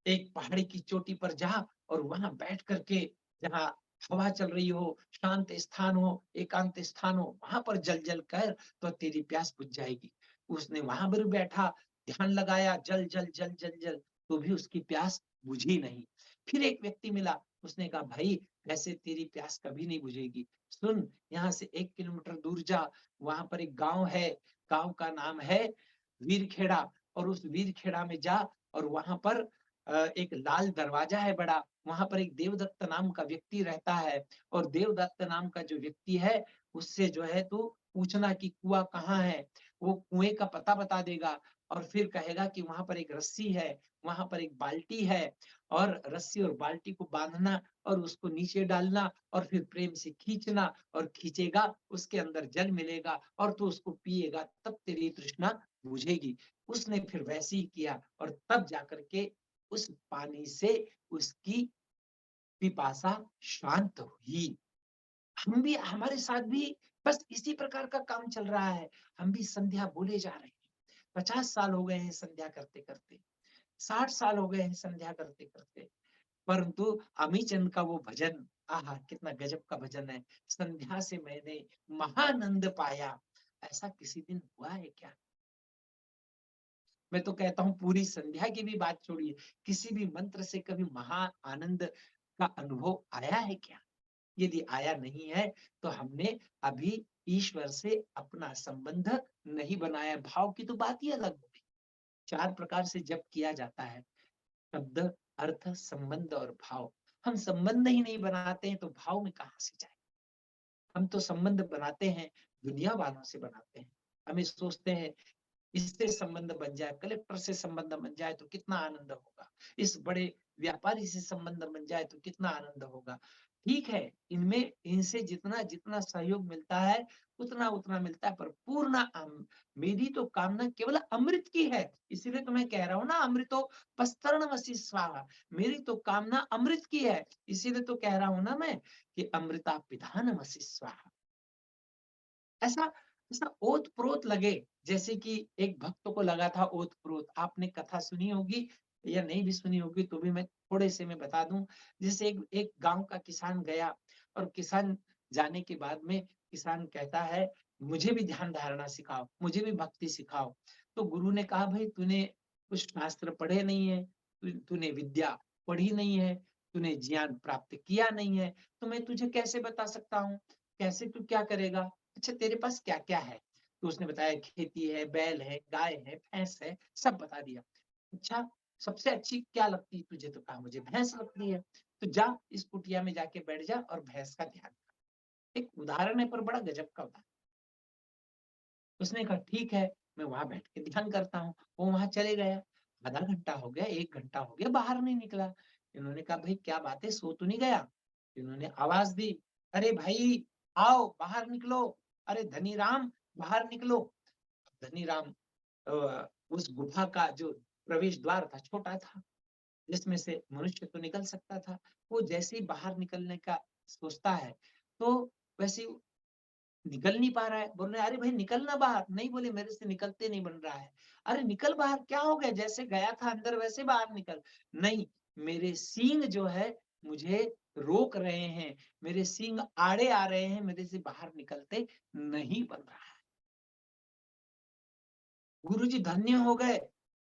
एक पहाड़ी की चोटी पर जा और वहां बैठ करके, जहाँ हवा चल रही हो, शांत स्थान हो, एकांत स्थान हो, वहां पर जल जल कर, तो तेरी प्यास बुझ जाएगी। उसने वहां पर बैठा, ध्यान लगाया, जल जल जल जल जल, तो भी उसकी प्यास बुझी नहीं। फिर एक व्यक्ति मिला, उसने कहा भाई ऐसे तेरी प्यास कभी नहीं बुझेगी, सुन, यहाँ से 1 किलोमीटर दूर जा, वहां पर एक गांव है, गांव का नाम है वीरखेड़ा, और उस वीरखेड़ा में जा और वहां पर एक लाल दरवाजा है बड़ा, वहां पर एक देवदत्त नाम का व्यक्ति रहता है, और देवदत्त नाम का जो व्यक्ति है उससे जो है तू पूछना कि कुआं कहाँ है, वो कुएं का पता बता देगा। और फिर कहेगा कि वहां पर एक रस्सी है, वहां पर एक बाल्टी है, और रस्सी और बाल्टी को बांधना और उसको नीचे डालना और फिर प्रेम से खींचना, और खींचेगा उसके अंदर जल मिलेगा और तू उसको पिएगा, तब तेरी तृष्णा बुझेगी। उसने फिर वैसे ही किया और तब जाकर के उस पानी से उसकी पिपासा शांत हुई। हम भी, हमारे साथ भी बस इसी प्रकार का काम चल रहा है। हम भी संध्या बोले जा रहे हैं। 50 साल हो गए हैं संध्या करते करते, 60 साल हो गए हैं संध्या करते करते, परंतु अमीचंद का वो भजन, आहा कितना गजब का भजन है, संध्या से मैंने महानंद पाया, ऐसा किसी दिन हुआ है क्या? मैं तो कहता हूँ पूरी संध्या की भी बात छोड़िए, किसी भी मंत्र से कभी महा आनंद का अनुभव आया है क्या? यदि आया नहीं है तो हमने अभी ईश्वर से अपना संबंध नहीं बनाया। भाव की तो बात ही अलग होगी। 4 प्रकार से जप किया जाता है, शब्द, अर्थ, संबंध और भाव। हम संबंध ही नहीं बनाते हैं तो भाव में कहां से जाए? हम तो संबंध बनाते हैं, दुनिया वालों से बनाते हैं। हमें सोचते हैं इससे संबंध बन जाए, कलेक्टर से संबंध बन जाए तो कितना आनंद होगा, इस बड़े व्यापारी से संबंध बन जाए तो कितना आनंद होगा। ठीक है, इनमें इनसे जितना जितना सहयोग मिलता है उतना उतना मिलता है, पर पूर्ण मेरी तो कामना केवल अमृत की है। इसीलिए तो मैं कह रहा हूँ ना, अमृतो पस्तरणमसि स्वाहा, मेरी तो कामना अमृत की है। इसीलिए तो कह रहा हूँ ना मैं कि अमृता पिधानमसि स्वाहा। ऐसा ऐसा ओत प्रोत लगे, जैसे कि एक भक्त को लगा था ओत प्रोत। आपने कथा सुनी होगी या नहीं भी सुनी होगी तो भी मैं थोड़े से मैं बता दूं। जैसे एक एक गांव का किसान गया, और किसान जाने के बाद में किसान कहता है मुझे भी ध्यान धारणा सिखाओ, मुझे भी भक्ति सिखाओ। तो गुरु ने कहा भाई तूने कुछ शास्त्र पढ़े नहीं है, तूने विद्या पढ़ी नहीं है, तूने ज्ञान प्राप्त किया नहीं है, तो मैं तुझे कैसे बता सकता हूँ, कैसे तू क्या करेगा? अच्छा तेरे पास क्या क्या है? तो उसने बताया खेती है, बैल है, गाय है, भैंस है, सब बता दिया। अच्छा सबसे अच्छी क्या लगती है तुझे? तो कहा मुझे भैंस लगती है। तो जा इस कुटिया में जाके बैठ जा और भैंस का ध्यान कर। एक उदाहरण है पर बड़ा गजब का उदाहरण। उसने कहा ठीक है, मैं वहां बैठ के ध्यान करता हूँ। वो वहां चले गया। आधा घंटा हो गया, 1 घंटा हो गया, बाहर नहीं निकला। इन्होंने कहा भाई क्या बात है, सो तो नहीं गया? इन्होंने आवाज दी, अरे भाई आओ बाहर निकलो, अरे धनी राम बाहर निकलो। धनी राम उस गुफा का जो प्रवेश द्वार था छोटा था, जिसमें से मनुष्य तो निकल सकता था। वो जैसे ही बाहर निकलने का सोचता है तो वैसे ही निकल नहीं पा रहा है। बोल रहे अरे भाई निकल ना बाहर। नहीं, बोले मेरे से निकलते नहीं बन रहा है। अरे निकल बाहर, क्या हो गया? जैसे गया था अंदर वैसे बाहर निकल। नहीं, मेरे सींग जो है मुझे रोक रहे हैं, मेरे सींग आड़े आ रहे हैं, मेरे से बाहर निकलते नहीं बन रहा है। गुरुजी धन्य हो गए।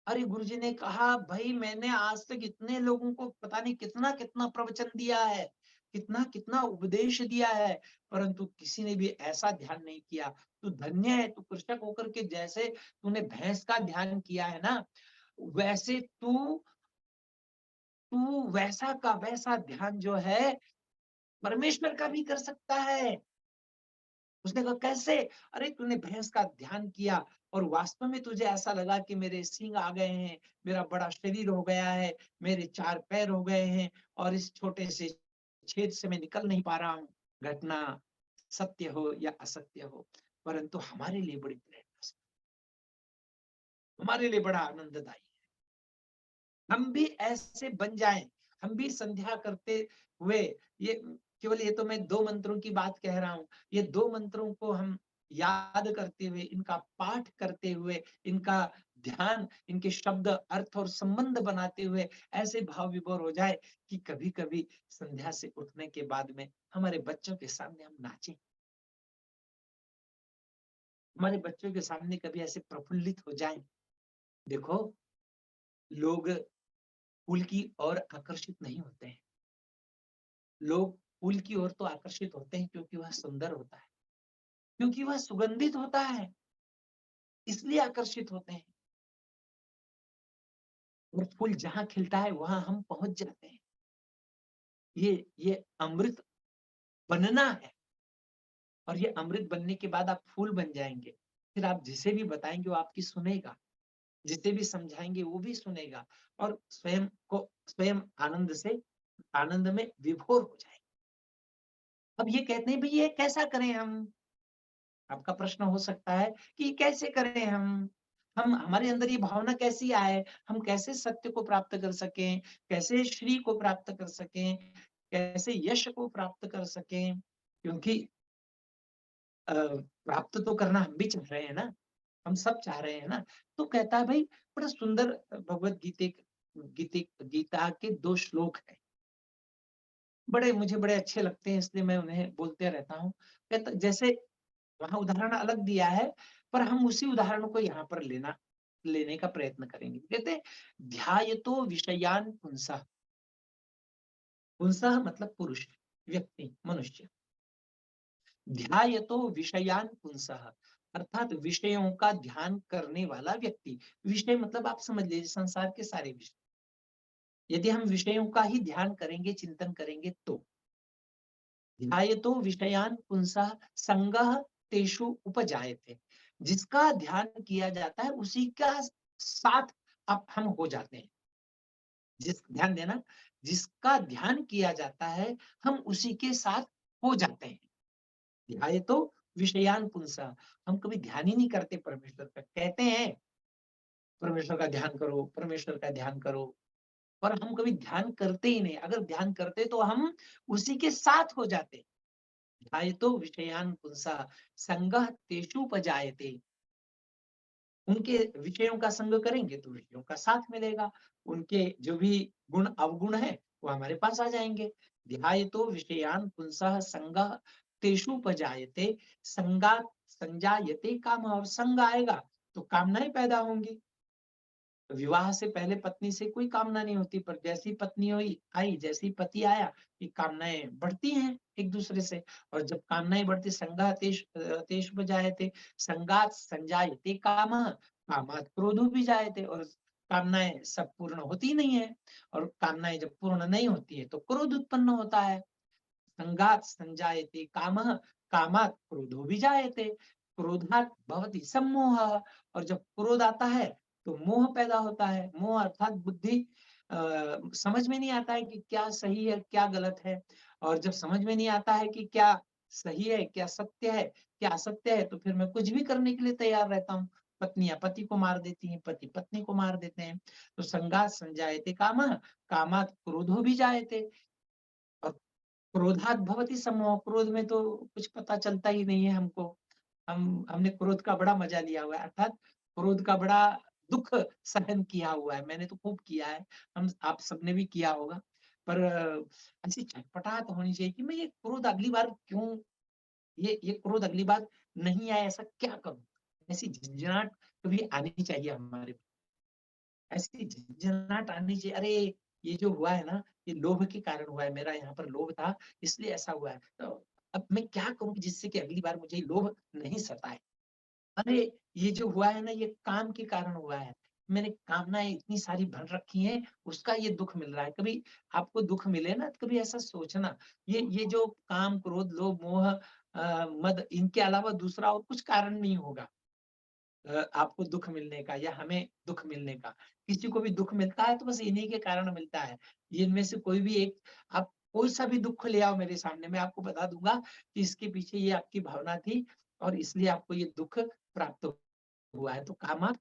अरे गुरुजी ने कहा भाई मैंने आज तक इतने लोगों को पता नहीं कितना कितना प्रवचन दिया है, कितना कितना उपदेश दिया है, परंतु किसी ने भी ऐसा ध्यान नहीं किया। तू धन्य है, तू कृषक होकर के जैसे तूने भैंस का ध्यान किया है ना, वैसे तू तू वैसा का वैसा ध्यान जो है परमेश्वर का भी कर सकता है। उसने कहा कैसे? अरे तूने भैंस का ध्यान किया और वास्तव में तुझे ऐसा लगा कि मेरे सींग आ गए हैं, मेरा बड़ा शरीर हो गया है, मेरे 4 पैर हो गए हैं और इस छोटे से छेद से मैं निकल नहीं पा रहा हूँ। घटना सत्य हो या असत्य हो, परंतु हमारे लिए बड़ी प्रेरणा, हमारे लिए बड़ा आनंददायी। हम भी ऐसे बन जाएं, हम भी संध्या करते हुए, ये केवल ये तो मैं 2 मंत्रों की बात कह रहा हूँ। ये 2 मंत्रों को हम याद करते हुए, इनका पाठ करते हुए, इनका ध्यान, इनके शब्द अर्थ और संबंध बनाते हुए ऐसे भाव विभोर हो जाए कि कभी कभी संध्या से उठने के बाद में हमारे बच्चों के सामने हम नाचें, हमारे बच्चों के सामने कभी ऐसे प्रफुल्लित हो जाएं। देखो, लोग फूल की ओर आकर्षित नहीं होते हैं। लोग फूल की ओर तो आकर्षित होते हैं क्योंकि वह सुंदर होता है, क्योंकि वह सुगंधित होता है, इसलिए आकर्षित होते हैं। और फूल जहां खिलता है वहां हम पहुंच जाते हैं। ये अमृत बनना है, और ये अमृत बनने के बाद आप फूल बन जाएंगे। फिर आप जिसे भी बताएंगे वो आपकी सुनेगा, जिसे भी समझाएंगे वो भी सुनेगा, और स्वयं आनंद में विभोर हो जाएगा। अब ये कहते हैं भाई ये कैसा करें हम? आपका प्रश्न हो सकता है कि कैसे करें हम? हम हमारे अंदर ये भावना कैसी आए, हम कैसे सत्य को प्राप्त कर सकें, कैसे श्री को प्राप्त कर सकें, कैसे यश को प्राप्त कर सकें, क्योंकि प्राप्त तो करना हम भी चाह रहे हैं ना, हम सब चाह रहे हैं ना। तो कहता है भाई, बड़ा सुंदर भगवत गीता के 2 श्लोक हैं। मुझे बड़े अच्छे लगते हैं, इसलिए मैं उन्हें बोलते रहता हूँ। कहता जैसे वहाँ उदाहरण अलग दिया है, पर हम उसी उदाहरण को यहाँ पर लेने का प्रयत्न करेंगे। कहते हैं, ध्यायतो विषयान पुंसः। पुंसः मतलब पुरुष, व्यक्ति, मनुष्य। ध्यायतो विषयान पुंसः, अर्थात विषयों का ध्यान करने वाला व्यक्ति। विषय मतलब आप समझ लीजिए संसार के सारे विषय। यदि हम विषयों का ही ध्यान करेंगे, चिंतन करेंगे तो। ध्यायतो विषयान पुंसः संगः तेषु उपजायते। जिसका ध्यान किया जाता है उसी का साथ अब हम हो जाते हैं। ध्यान देना, जिसका ध्यान किया जाता है हम उसी के साथ हो जाते हैं। ध्यायतो विषयान पुंसः, हम कभी ध्यान ही नहीं करते परमेश्वर का। कहते हैं परमेश्वर का ध्यान करो, परमेश्वर का ध्यान करो, पर हम कभी ध्यान करते ही नहीं। अगर ध्यान करते तो हम उसी के साथ हो जाते। ध्यायतो विषयान पुंसः संगः तेषुपजायते। उनके विषयों का संग करेंगे तो विषयों का साथ मिलेगा। उनके जो भी गुण अवगुण है वो हमारे पास आ जाएंगे। ध्यायतो विषयान पुंसः संगः तेषुपजायते संगात् संजायते काम। और संग आएगा तो कामनाएं पैदा होंगी। विवाह से पहले पत्नी से कोई कामना नहीं होती, पर जैसी पत्नी हुई आई, जैसी पति आया, कि कामनाएं बढ़ती हैं एक दूसरे से। और जब कामनाएं बढ़ती, तेष बजायते संगात संजायते कामः कामात् क्रोधो भी जायते। और कामनाएं सब पूर्ण होती नहीं है, और कामनाएं जब पूर्ण नहीं होती है तो क्रोध उत्पन्न होता है। संगात संजायते कामः कामात् क्रोधो भी जायते। क्रोधात् भवति सम्मोहः। और जब क्रोध आता है तो मोह पैदा होता है। मोह अर्थात बुद्धि, समझ में नहीं आता है कि क्या सही है क्या गलत है। और जब समझ में नहीं आता है कि क्या सही है क्या सत्य है क्या असत्य है, तो फिर मैं कुछ भी करने के लिए तैयार रहता हूँ। पत्नियां पति को मार देती हैं, पति पत्नी को मार देते हैं। तो संगात संजायते कामः कामात् क्रोधो भी जायते। और क्रोधात भवति सम्मोह, क्रोध में तो कुछ पता चलता ही नहीं है हमको। हमने क्रोध का बड़ा मजा लिया हुआ है, अर्थात क्रोध का बड़ा दुख सहन किया हुआ है। मैंने तो खूब किया है, हम आप सबने भी किया होगा। पर ऐसी छटपटाहट होनी चाहिए कि मैं ये क्रोध अगली बार क्यों, ये क्रोध अगली बार नहीं आए, ऐसा क्या करूं। ऐसी झंझनाहट कभी आनी चाहिए हमारे, ऐसी झंझनाहट आनी चाहिए। अरे ये जो हुआ है ना, ये लोभ के कारण हुआ है, मेरा यहाँ पर लोभ था इसलिए ऐसा हुआ है। तो अब मैं क्या करूं जिससे कि अगली बार मुझे लोभ नहीं सताए। अरे ये जो हुआ है ना, ये काम के कारण हुआ है। मैंने कामनाएं इतनी सारी भर रखी हैं, उसका ये दुख मिल रहा है। कभी आपको दुख मिले ना, तो कभी ऐसा सोचना, ये जो काम क्रोध लोभ मोह मद, इनके अलावा दूसरा और कुछ कारण नहीं होगा आपको दुख मिलने का या हमें दुख मिलने का। किसी को भी दुख मिलता है तो बस इन्हीं के कारण मिलता है। ये इनमें से कोई भी एक, आप कोई सा भी दुख ले आओ मेरे सामने, मैं आपको बता दूंगा कि इसके पीछे ये आपकी भावना थी और इसलिए आपको ये दुख प्राप्त हुआ है। तो कामात्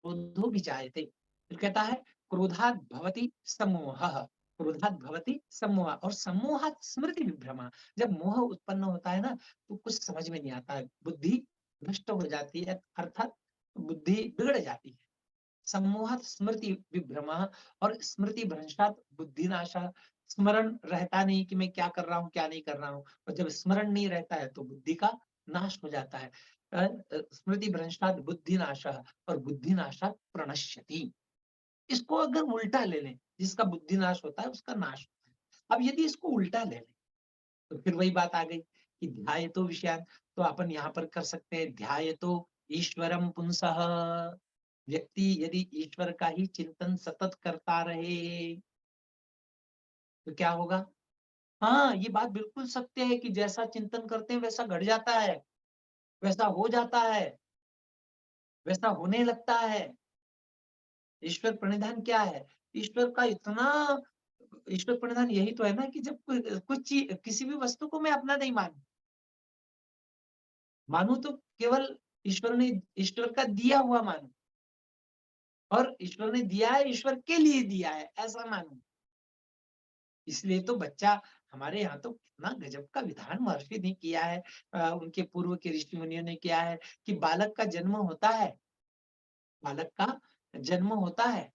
क्रोधो विजायते। फिर कहता है क्रोधात् भवति सम्मोहः। क्रोधात् भवति सम्मोह, और सम्मोहात् स्मृति विभ्रमा। जब मोह उत्पन्न होता है ना, तो कुछ समझ में नहीं आता है, बुद्धि भ्रष्ट हो जाती है, अर्थात बुद्धि बिगड़ जाती है। सम्मोहात् स्मृति विभ्रमा, और स्मृति भ्रंशात् बुद्धिनाशः। स्मरण रहता नहीं कि मैं क्या कर रहा हूँ क्या नहीं कर रहा हूँ, और जब स्मरण नहीं रहता है तो बुद्धि का नाश हो जाता है। स्मृति भ्रंशात् बुद्धिनाशः, और बुद्धिनाशात् प्रणश्यति। इसको अगर उल्टा ले लें, जिसका बुद्धि नाश होता है उसका नाश होता है। अब यदि इसको उल्टा ले लें तो फिर वही बात आ गई कि ध्यायतो विषयान्। तो अपन यहाँ पर कर सकते हैं ध्यायतो ईश्वरम पुंसः। व्यक्ति यदि ईश्वर का ही चिंतन सतत करता रहे तो क्या होगा। हाँ, ये बात बिल्कुल सत्य है कि जैसा चिंतन करते हैं वैसा घट जाता है, वैसा हो जाता है, वैसा होने लगता है। ईश्वर प्रणिधान क्या है? ईश्वर का इतना, ईश्वर प्रणिधान यही तो है ना कि जब कुछ चीज, किसी भी वस्तु को मैं अपना नहीं मानू, मानू तो केवल ईश्वर का दिया हुआ मानो, और ईश्वर ने दिया है, ईश्वर के लिए दिया है, ऐसा मानो। इसलिए तो बच्चा, हमारे यहाँ तो कितना गजब का विधान महर्षि ने किया है, उनके पूर्व के ऋषि मुनियों ने किया है कि बालक का जन्म होता है, बालक का जन्म होता है,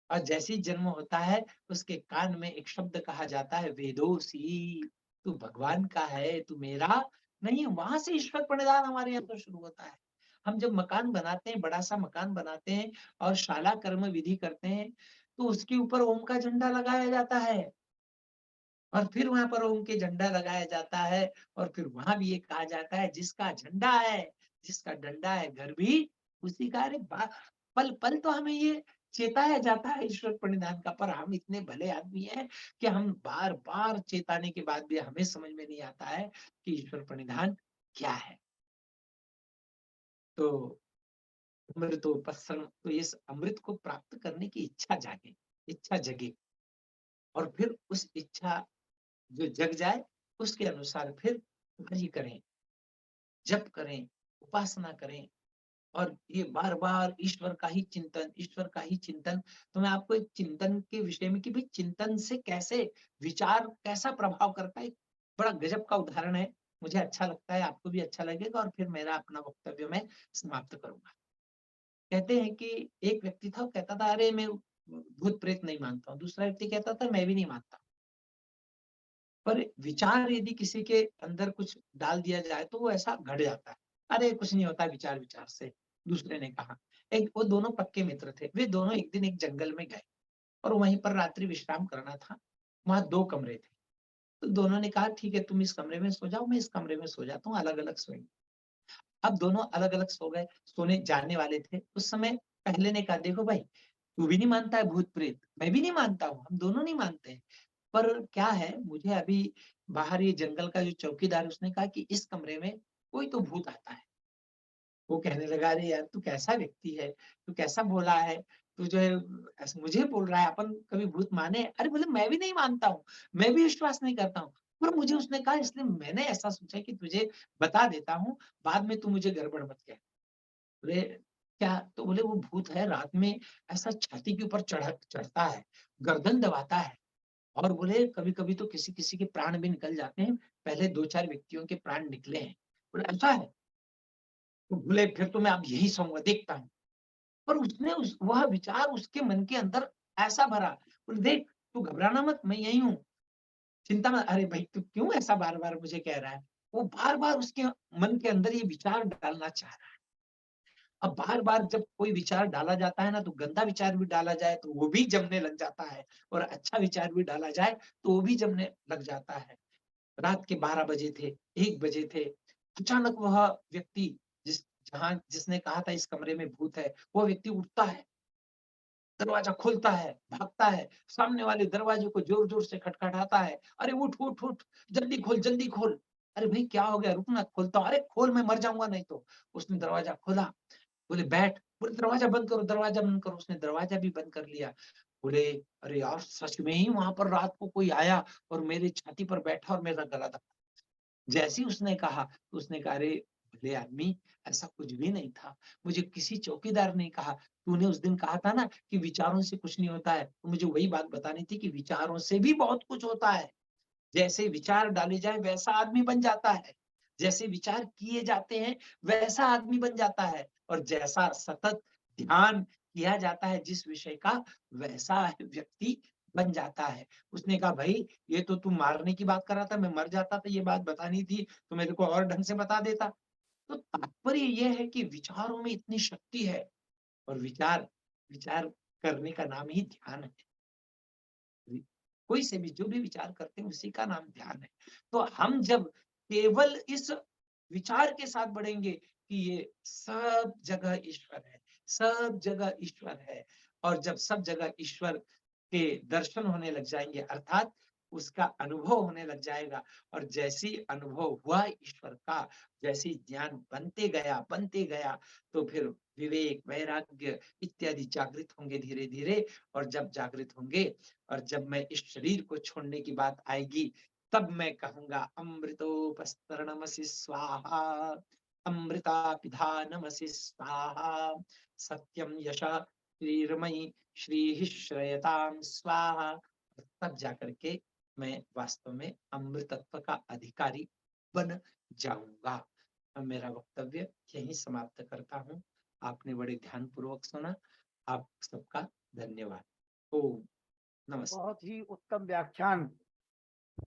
और जैसे ही जन्म होता है उसके कान में एक शब्द कहा जाता है, वेदोसी, तू भगवान का है, तू मेरा नहीं। वहां से ईश्वर प्रणिधान हमारे यहाँ पर शुरू होता है। हम जब मकान बनाते हैं, बड़ा सा मकान बनाते हैं और शाला कर्म विधि करते हैं, तो उसके ऊपर ओम का झंडा लगाया जाता है, और फिर वहां पर ओम के झंडा लगाया जाता है, और फिर वहां भी ये कहा जाता है, जिसका झंडा है, जिसका डंडा है, घर भी उसी का। अरे पल पल तो हमें ये चेताया जाता है ईश्वर प्रणिधान का, पर हम इतने भले आदमी हैं कि हम बार बार चेताने के बाद भी हमें समझ में नहीं आता है कि ईश्वर प्रणिधान क्या है। तो अमृतोपस्सरण, तो इस अमृत को प्राप्त करने की इच्छा जागे, इच्छा जगे, और फिर उस इच्छा जो जग जाए, उसके अनुसार फिर कार्य करें, जप करें, उपासना करें, और ये बार-बार ईश्वर का ही चिंतन, ईश्वर का ही चिंतन। तो मैं आपको एक चिंतन के विषय में, कि भाई चिंतन से कैसे विचार, कैसा प्रभाव करता है, एक बड़ा गजब का उदाहरण है। मुझे अच्छा लगता है, आपको भी अच्छा लगेगा, और फिर मेरा अपना वक्तव्य मैं समाप्त करूँगा। कहते हैं कि एक व्यक्ति था, वो कहता था, अरे मैं भूत-प्रेत नहीं मानता हूँ। दूसरा व्यक्ति कहता था, मैं भी नहीं मानता। पर विचार यदि किसी के अंदर कुछ डाल दिया जाए तो वो ऐसा घट जाता है। अरे कुछ नहीं होता विचार विचार से, दूसरे ने कहा। एक, वो दोनों पक्के मित्र थे। वे दोनों एक दिन एक जंगल में गए और वहीं पर रात्रि विश्राम करना था। वहाँ 2 कमरे थे। तो दोनों ने कहा, ठीक है तुम इस कमरे में सो जाओ, मैं इस कमरे में सो जाता हूँ, अलग-अलग सोएंगे। अब दोनों अलग-अलग सो गए, सोने जाने वाले थे। उस समय पहले ने कहा, देखो भाई, तू भी नहीं मानता है भूत-प्रेत, मैं भी नहीं मानता हूँ, हम दोनों नहीं मानते हैं। पर क्या है, मुझे अभी बाहर ये जंगल का जो चौकीदार है, उसने कहा कि इस कमरे में कोई तो भूत आता है। वो कहने लगा, अरे यार तू कैसा व्यक्ति है, तू कैसा भोला है, तू जो है ऐसे मुझे बोल रहा है अपन कभी भूत माने। अरे बोले, मैं भी नहीं मानता हूँ, मैं भी विश्वास नहीं करता हूँ, पर मुझे उसने कहा, इसलिए मैंने ऐसा सोचा कि तुझे बता देता हूँ, बाद में तू मुझे गड़बड़ मत कह। बोले, क्या? तो बोले, वो भूत है, रात में ऐसा छाती के ऊपर चढ़ता है, गर्दन दबाता है, और बोले कभी-कभी तो किसी-किसी के प्राण भी निकल जाते हैं। पहले 2-4 व्यक्तियों के प्राण निकले हैं। बोले, ऐसा है? तो बोले, फिर तो मैं अब यही सोऊँगा, देखता हूँ। पर उसने उस वह विचार उसके मन के अंदर ऐसा भरा। बोले, देख, तू घबराना मत, मैं यही हूँ, चिंता मत। अरे भाई, तू क्यों ऐसा बार-बार मुझे कह रहा है? वो बार-बार उसके मन के अंदर ये विचार डालना चाह रहा है। अब बार-बार जब कोई विचार डाला जाता है ना, तो गंदा विचार भी डाला जाए तो वो भी जमने लग जाता है, और अच्छा विचार भी डाला जाए तो वो भी जमने लग जाता है। रात के 12 बजे थे, 1 बजे थे। अचानक वह व्यक्ति, जिसने कहा था इस कमरे में भूत है, वो व्यक्ति उठता है, दरवाज़ा खोलता है, भागता है, सामने वाले दरवाजे को ज़ोर-ज़ोर से खटखटाता है। अरे उठ, उठ, उठ, जल्दी खोल, जल्दी खोल। अरे भई क्या हो गया? रुक ना, खोलता हूँ। अरे खोल, मैं मर जाऊँगा नहीं तो। उसने दरवाज़ा खोला, बोले, बैठ। बोले, दरवाज़ा बंद करो, दरवाज़ा बंद करो। उसने दरवाज़ा भी बंद कर लिया। बोले, अरे यार, सच में ही वहाँ पर रात को कोई आया और मेरी छाती पर बैठा और मेरा गला दबा। जैसे ही उसने कहा, तो उसने कहा, अरे भले आदमी, ऐसा कुछ भी नहीं था। मुझे किसी चौकीदार ने कहा, तूने उस दिन कहा था ना कि विचारों से कुछ नहीं होता है, तो मुझे वही बात बतानी थी कि विचारों से भी बहुत कुछ होता है। जैसे विचार डाले जाए वैसा आदमी बन जाता है। जैसे विचार किए जाते हैं वैसा आदमी बन जाता है, और जैसा सतत ध्यान किया जाता है जिस विषय का, वैसा व्यक्ति बन जाता है। उसने कहा, भाई ये तो तू मारने की बात कर रहा था, मैं मर जाता तो ये बात बतानी थी, तो मेरे को और ढंग से बता देता। तो तात्पर्य ये है कि विचारों में इतनी शक्ति है, और विचार विचार करने का नाम ही ध्यान है। वि कोई से भी जो भी विचार करते हैं उसी का नाम ध्यान है। तो हम जब केवल इस विचार के साथ बढ़ेंगे कि ये सब जगह ईश्वर है, सब जगह ईश्वर है, और जब सब जगह ईश्वर के दर्शन होने लग जाएँगे, अर्थात उसका अनुभव होने लग जाएगा, और जैसे ही अनुभव हुआ ईश्वर का, जैसे ही ज्ञान बनते गया, तो फिर विवेक, वैराग्य इत्यादि जागृत होंगे धीरे-धीरे, और जब जागृत होंगे, और जब मैं इस शरीर को छोड़ने की बात आएगी, तब मैं कहूँगा, अमृतोपस्तरणमसि स्वाहा। अमृता पिधानमसि स्वाहा, सत्यम यशा श्रीरमयी श्री श्रयताम स्वाहा। तब जाकर के मैं वास्तव में अमृतत्व का अधिकारी बन जाऊंगा। अब मेरा वक्तव्य यहीं समाप्त करता हूँ। आपने बड़े ध्यान पूर्वक सुना। आप सबका धन्यवाद। ओम नमस्ते। बहुत ही उत्तम व्याख्यान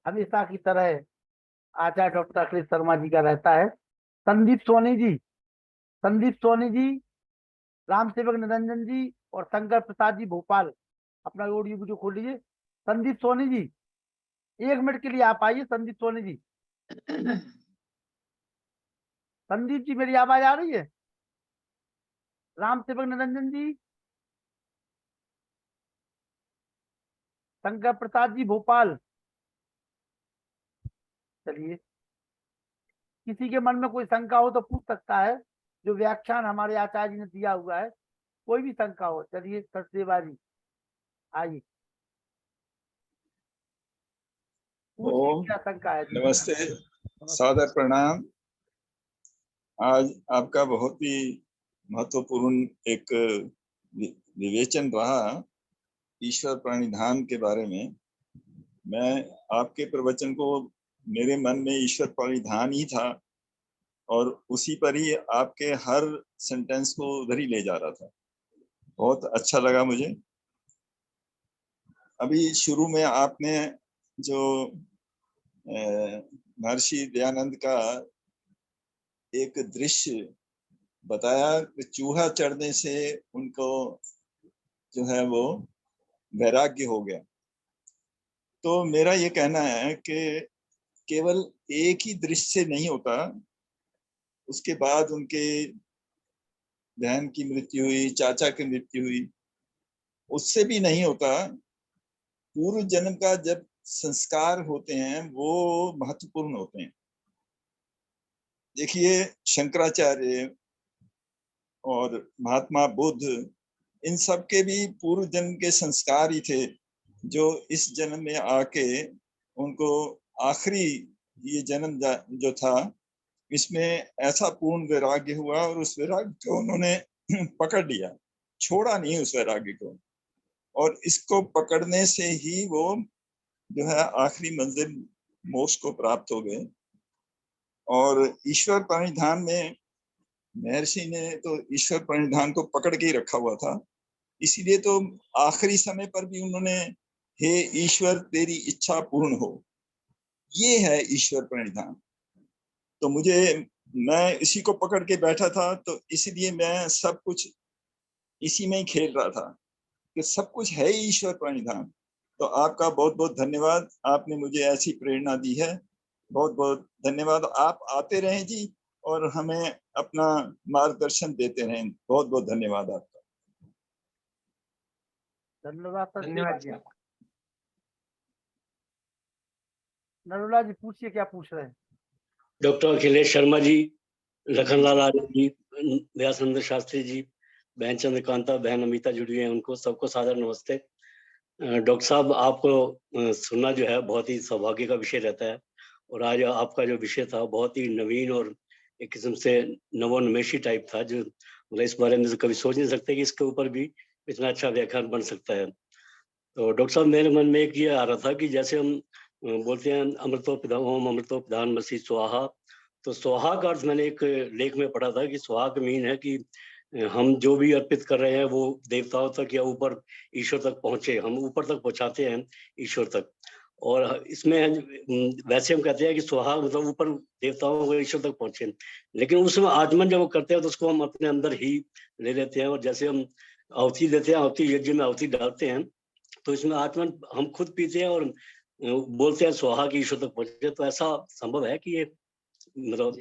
हमेशा की तरह आचार्य डॉक्टर अखिलेश शर्मा जी का रहता है। संदीप सोनी जी, राम सेवक निरंजन जी और शंकर प्रसाद जी भोपाल, अपना ऑडियो वीडियो खोल लीजिए। संदीप सोनी जी 1 मिनट के लिए आप आइए। संदीप सोनी जी, संदीप जी मेरी आवाज आ रही है? राम सेवक निरंजन जी, शंकर प्रसाद जी भोपाल। चलिए, किसी के मन में कोई शंका हो तो पूछ सकता है। जो व्याख्यान हमारे आचार्य जी ने दिया हुआ है, कोई भी शंका हो। चलिए सचदेवा जी आइए, पूछिए ओम क्या शंका है जी। नमस्ते, सादर प्रणाम। आज आपका बहुत ही महत्वपूर्ण एक विवेचन रहा ईश्वर प्रणिधान के बारे में। मैं आपके प्रवचन को, मेरे मन में ईश्वर प्रणिधान ही था और उसी पर ही आपके हर सेंटेंस को उधर ही ले जा रहा था। बहुत अच्छा लगा मुझे। अभी शुरू में आपने जो महर्षि दयानंद का एक दृश्य बताया कि चूहा चढ़ने से उनको जो है वो वैराग्य हो गया। तो मेरा ये कहना है कि केवल एक ही दृश्य से नहीं होता, उसके बाद उनके बहन की मृत्यु हुई, चाचा की मृत्यु हुई, उससे भी नहीं होता। पूर्व जन्म का जब संस्कार होते हैं वो महत्वपूर्ण होते हैं। देखिए शंकराचार्य और महात्मा बुद्ध, इन सब के भी पूर्व जन्म के संस्कार ही थे जो इस जन्म में आके उनको आखिरी ये जन्म जो था इसमें ऐसा पूर्ण वैराग्य हुआ और उस वैराग्य को उन्होंने पकड़ लिया, छोड़ा नहीं उस वैराग्य को। और इसको पकड़ने से ही वो जो है आखिरी मंजिल मोक्ष को प्राप्त हो गए। और ईश्वर प्रणिधान में महर्षि ने तो ईश्वर प्रणिधान को पकड़ के ही रखा हुआ था, इसीलिए तो आखिरी समय पर भी उन्होंने हे ईश्वर तेरी इच्छा पूर्ण हो, ये है ईश्वर प्रणिधान। तो मैं इसी को पकड़ के बैठा था, तो इसलिए मैं सब कुछ इसी में ही खेल रहा था कि सब कुछ है ईश्वर प्रणिधान। तो आपका बहुत बहुत धन्यवाद, आपने मुझे ऐसी प्रेरणा दी है। बहुत बहुत धन्यवाद। आप आते रहें जी और हमें अपना मार्गदर्शन देते रहें। बहुत बहुत धन्यवाद आपका। धन्यवाद जी। आपका नरुला जी पूछिए, क्या पूछ रहे हैं? डॉक्टर अखिलेश शर्मा जी, लखनलाल आर्य जी, व्यासनंद शास्त्री जी, बहन चंद्रकांता, बहन अमिता जुड़ी हैं, उनको सबको सादर नमस्ते। डॉक्टर साहब, आपको सुनना जो है बहुत ही सौभाग्य का विषय रहता है और आज आपका जो विषय था बहुत ही नवीन और एक किस्म से नवोन्मेषी टाइप था, जो मतलब इस बारे में कभी सोच नहीं सकते कि इसके ऊपर भी इतना अच्छा व्याख्यान बन सकता है। तो डॉक्टर साहब, मेरे मन में एक ये आ रहा था कि जैसे हम बोलते हैं ओम अमृतो प्रधानमसी स्वाहा, तो स्वाहा का अर्थ मैंने एक लेख में पढ़ा था कि स्वाहा का मीन है कि हम जो भी अर्पित कर रहे हैं वो देवताओं तक या ऊपर ईश्वर तक पहुंचे, हम ऊपर तक पहुंचाते हैं ईश्वर तक। और इसमें वैसे हम कहते हैं कि स्वाहा मतलब ऊपर देवताओं को ईश्वर तक पहुंचे, लेकिन उसमें आचमन जब वो करते हैं तो उसको हम अपने अंदर ही ले लेते हैं। और जैसे हम आहुति देते हैं, आहुति यज्ञ में आहुति डालते हैं, तो इसमें आचमन हम खुद पीते हैं और बोलते हैं स्वाहा की ईश्वर तक पहुंचे। तो ऐसा संभव है कि ये मतलब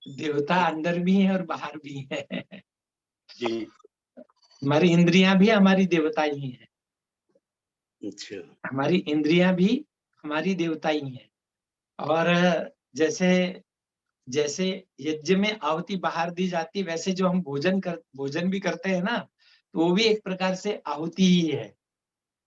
देवता अंदर भी है और बाहर भी है। जी, हमारी इंद्रियां भी हमारी देवता ही है। अच्छा, हमारी इंद्रियां भी हमारी देवता ही है। और जैसे जैसे यज्ञ में आहुति बाहर दी जाती, वैसे जो हम भोजन भी करते हैं ना, तो वो भी एक प्रकार से आहुति ही है